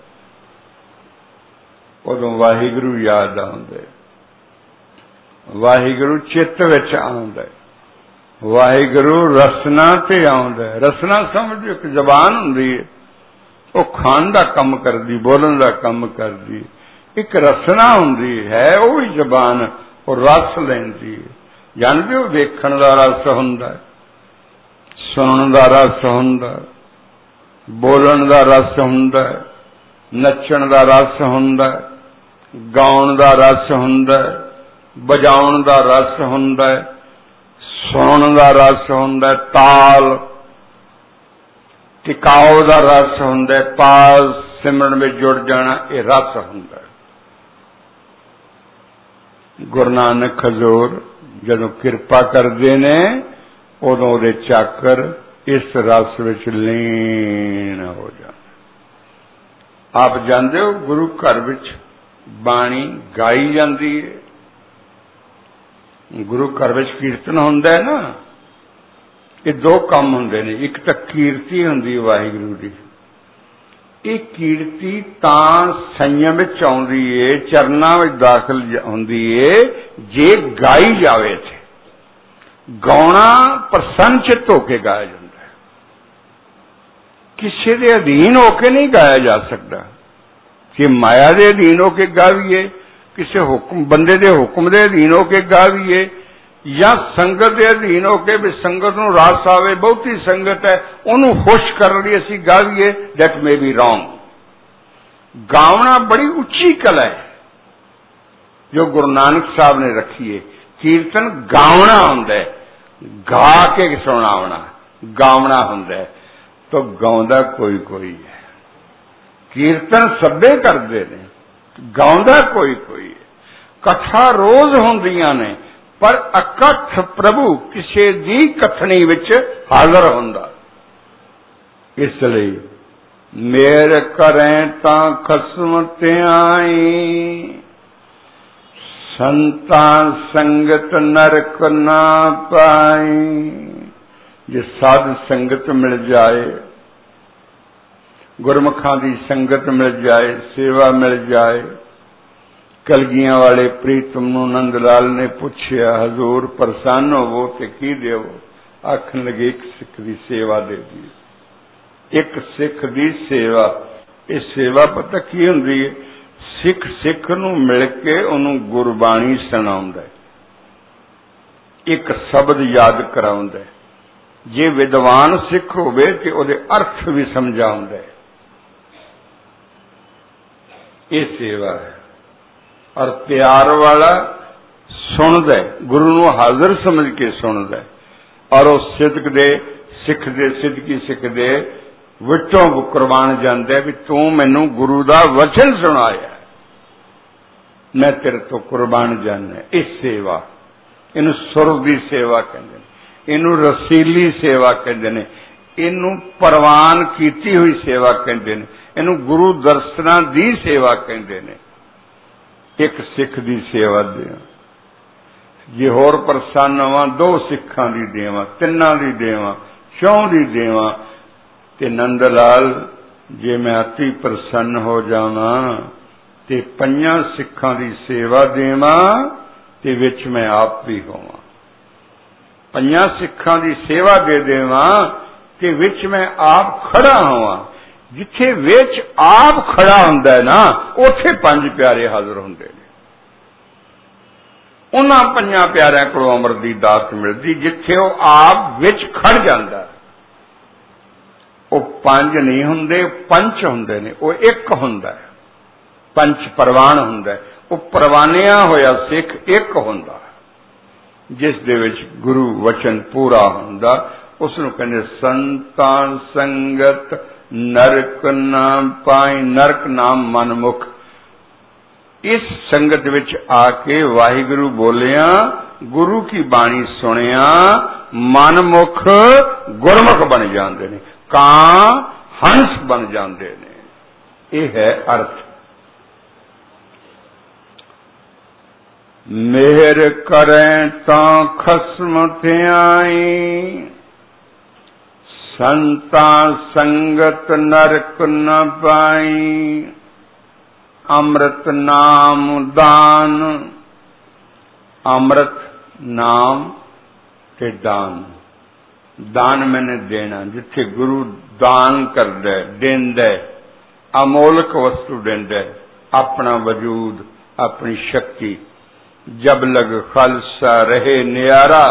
उदों वाहिगुरू याद आउंदे, वाहिगुरू चित्त विच आउंदा, वाहिगुरू रसना ते आउंदा। रसना समझो एक जबान हुंदी है, वो खाण दा कम करदी, बोलन दा कम करदी। एक रसना हुंदी है, वो ही जबान वो रस लैंदी है। जानदे हो वेखण दा रस हुंदा, सुनण दा रस हुंदा, बोलन दा रस हुंदा, नचण दा रस हुंदा, गाउण दा रस हुंदा, बजाउण दा रस हुंदा, सुनण दा रस हुंदा, ताल टिकाव दा रस हुंदा, पास सिमरन में जुड़ जाना, ये रस हुंदा। गुरु नानक हजूर जदों किरपा करदे ने, उदों उहदे चाकर इस रस विच लीन हो जाते। आप जानते हो गुरु घर विच बाणी गाई जाती है, गुरु घर विच कीर्तन हुंदा है ना। ये दो काम हुंदे ने, एक तो कीर्ति हुंदी वाहिगुरू दी। ये कीर्ति तां संयम विच आउंदी है, चरनां विच दाखल हुंदी है जे गाई जावे थे। गाउणा प्रसन्न चित्त होके गाया जाता है, किसी के अधीन होके नहीं गाया जा सकता। कि माया के अधीन होके गावीए, किसी हुक्म बंदे के हुक्म के अधीन होके गावीए, या संगत के अधीन होके भी संगत नूं रस आवे, बहुती संगत है उन्होंने खुश करने लई असीं गावीए, दैट मे बी रॉन्ग। गावना बड़ी उच्ची कला है जो गुरु नानक साहब ने रखी है। कीर्तन गावना हुंदा है, गा के सुनावना, गावना हुंदा है। तो गाउंदा कोई कोई है, कीर्तन सभे करते ने, गाउंदा कोई कोई है। कथा रोज हुंदियां ने, पर अकथ प्रभु किसी दी कथनी विच हाजिर हुंदा। इसलिए मेर करें तां खसम त्याई, संता संगत नरक ना पाई। जे साध संगत मिल जाए, गुरमुखां दी संगत मिल जाए, सेवा मिल जाए। कलगियां वाले प्रीतम नूं नंद लाल ने पूछया, हजूर प्रसन्न होवो ते की देवो? आखन लगे एक सिख दी सेवा दे दी। एक सिख दी सेवा, ये सेवा पता की हुंदी है? सिख सिख नूं मिल के उन्होंने गुरबाणी सुणाउंदा है, एक शब्द याद कराउंदा है, जे विद्वान सिख होवे ते उहदे अर्थ भी समझा हुंदा है। ये सेवा है। और प्यार वाला सुनदा है, गुरु नूं हाजिर समझ के सुनदा है, और उस सिदक दे सिख दे सिदकी सिख दे विचों कुर्बान जांदा है भी तू मैनूं गुरु दा वचन सुनाया, मैं तेरे तो कुर्बान जाना। इस सेवा इनू सुर दी सेवा कहते हैं, इनू रसीली सेवा कहते हैं, इनू प्रवान कीती हुई सेवा कहते हैं, इनू गुरु दर्शनां दी सेवा कहते हैं। एक सिख दी सेवा दे जे होर प्रसन्न होवां, दो सिखां दी देवां, तिन्नां दी देवां, चौं दी देवां, ते नंद लाल जे मैं अति प्रसन्न हो जावां ते 5 सिखां दी सेवा देवां ते विच मैं आप भी होवां। 5 सिखां दी सेवा दे देवां ते विच मैं आप खड़ा होवां। जिथे विच आप खड़ा हुंदा है ना, उथे 5 प्यारे हाजिर हुंदे ने। उन्हां 5 प्यारिਆਂ कोलों अमृत दी दात मिलदी जिथे वो आप विच खड़ जांदा। वो 5 नहीं हुंदे, 5 हुंदे ने, वो एक हुंदा है, 5 परवान हुंदा है। वो परवानिया होया सिख एक हुंदा जिस दे विच गुरु वचन पूरा हुंदा। उसनूं कहंदे संतां संगत नरक नाम पाई, नरक नाम मनमुख। इस संगत विच आके वाहिगुरु बोलिया, गुरु की बाणी सुनिया, मनमुख गुरमुख बन जाते हैं, कां हंस बन जाते हैं। यह है अर्थ। मेहर करें तां खसम ध्याई, संता संगत नरक न पाई। अमृत नाम दान, अमृत नाम ते दान। दान मैंने देना, जिथे गुरु दान करदा है, देंदा है, अमोलक वस्तु देंदा है, अपना वजूद, अपनी शक्ति। जब लग खालसा रहे न्यारा,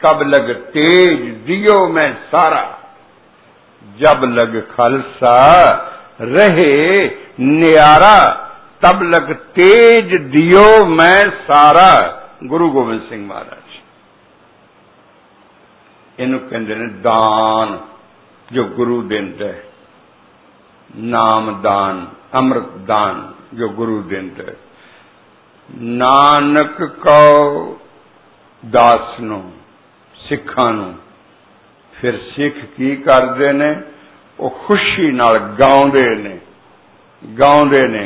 तब लग तेज दियो मैं सारा। जब लग खालसा रहे न्यारा, तब लग तेज दियो मैं सारा। गुरु गोबिंद सिंह महाराज इनू कहते हैं दान, जो गुरु देंदा है। नाम दान, अमृत दान जो गुरु देंदा है। नानक कौ दास नूं, सिखां नूं। फिर सिख की करदे ने, वो खुशी नाल गाउंदे ने। गाउंदे ने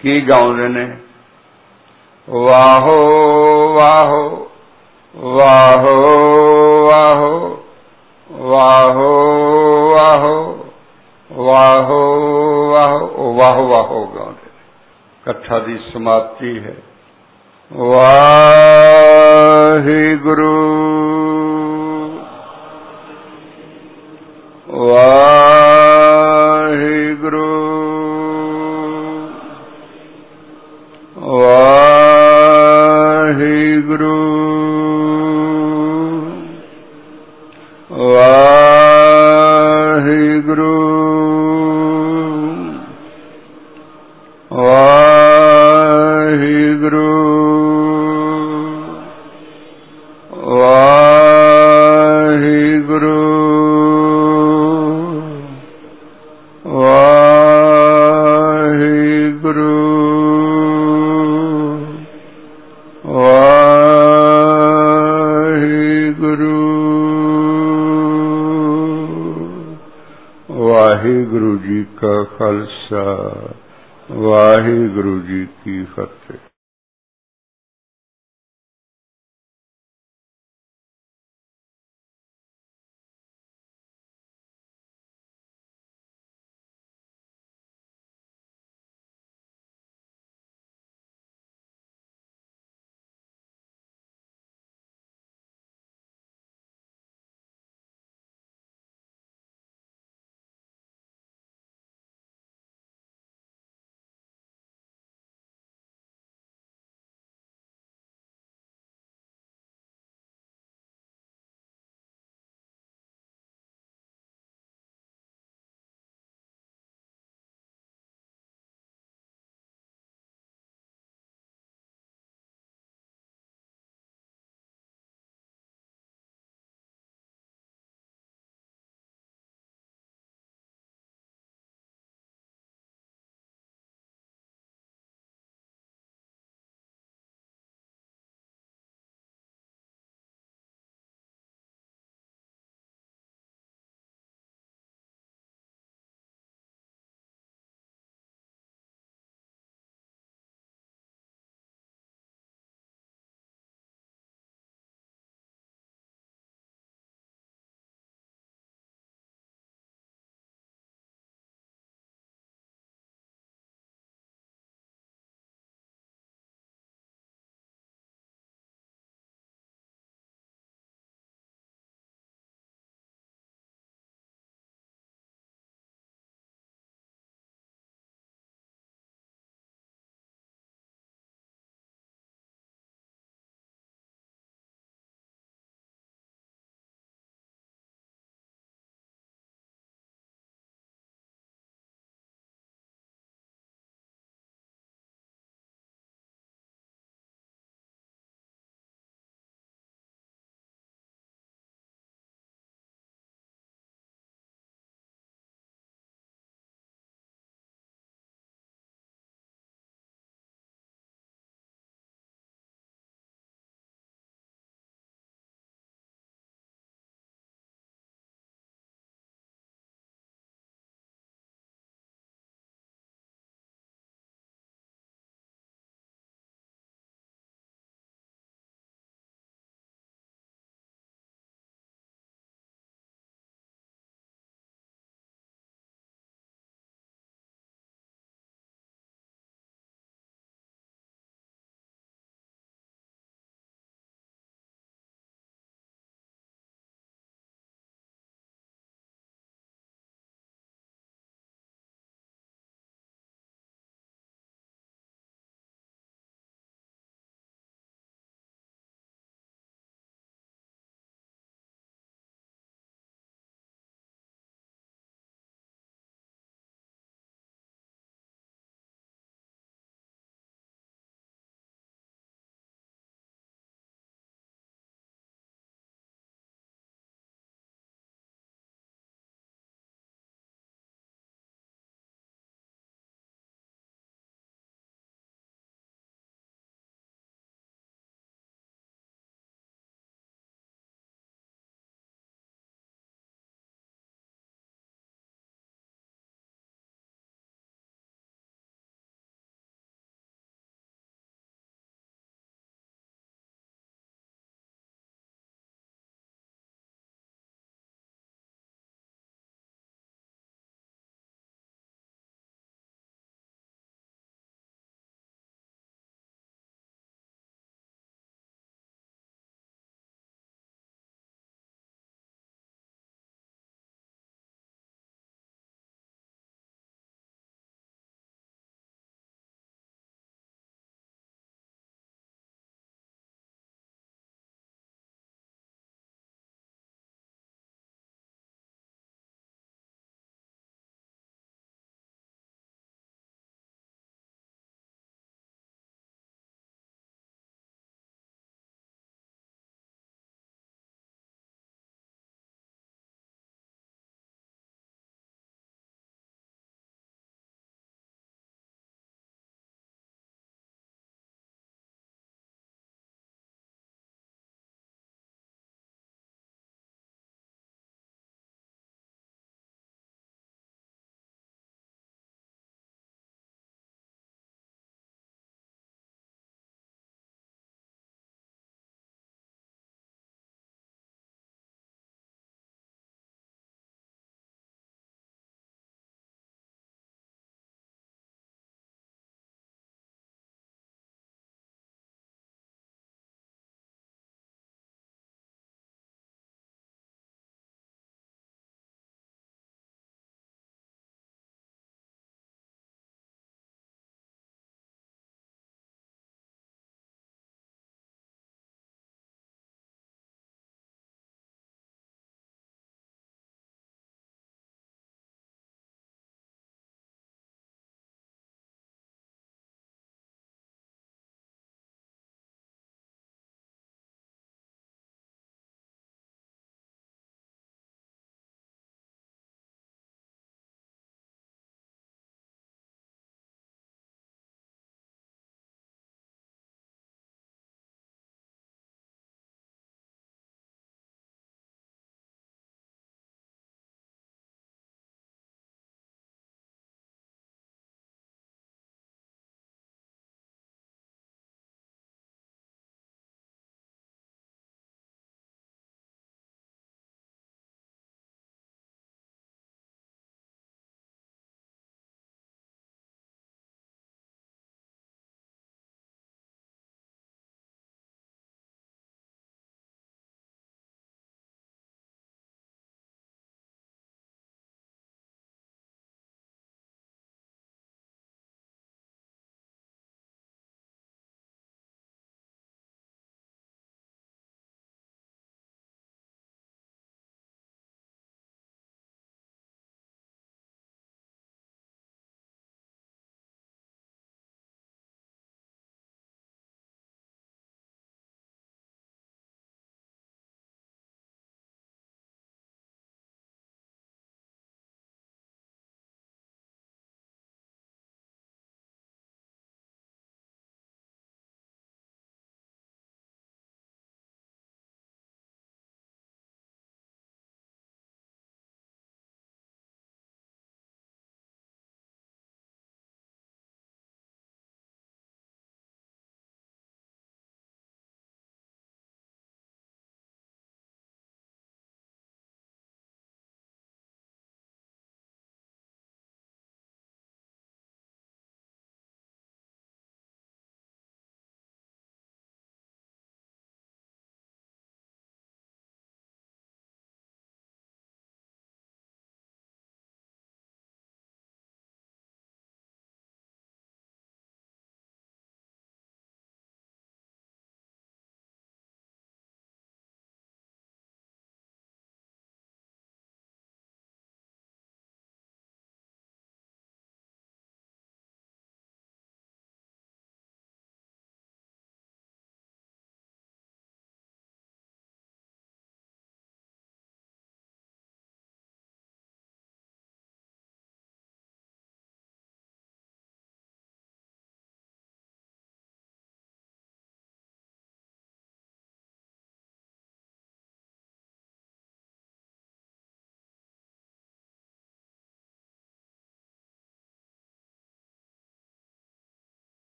की गाउंदे ने? वाहो वाहो वाहो वाहो वाहो वाहो वाहो वाहो वाहो वाहो गाउंदे। कथा दी समाप्ति है। वाहिगुरु वाहिगुरु वाहिगुरु वाहिगुरु वाहिगुरु वाहिगुरु वाहिगुरु वाहिगुरु। वाहिगुरु जी का खालसा, वाहिगुरु जी की फतेह।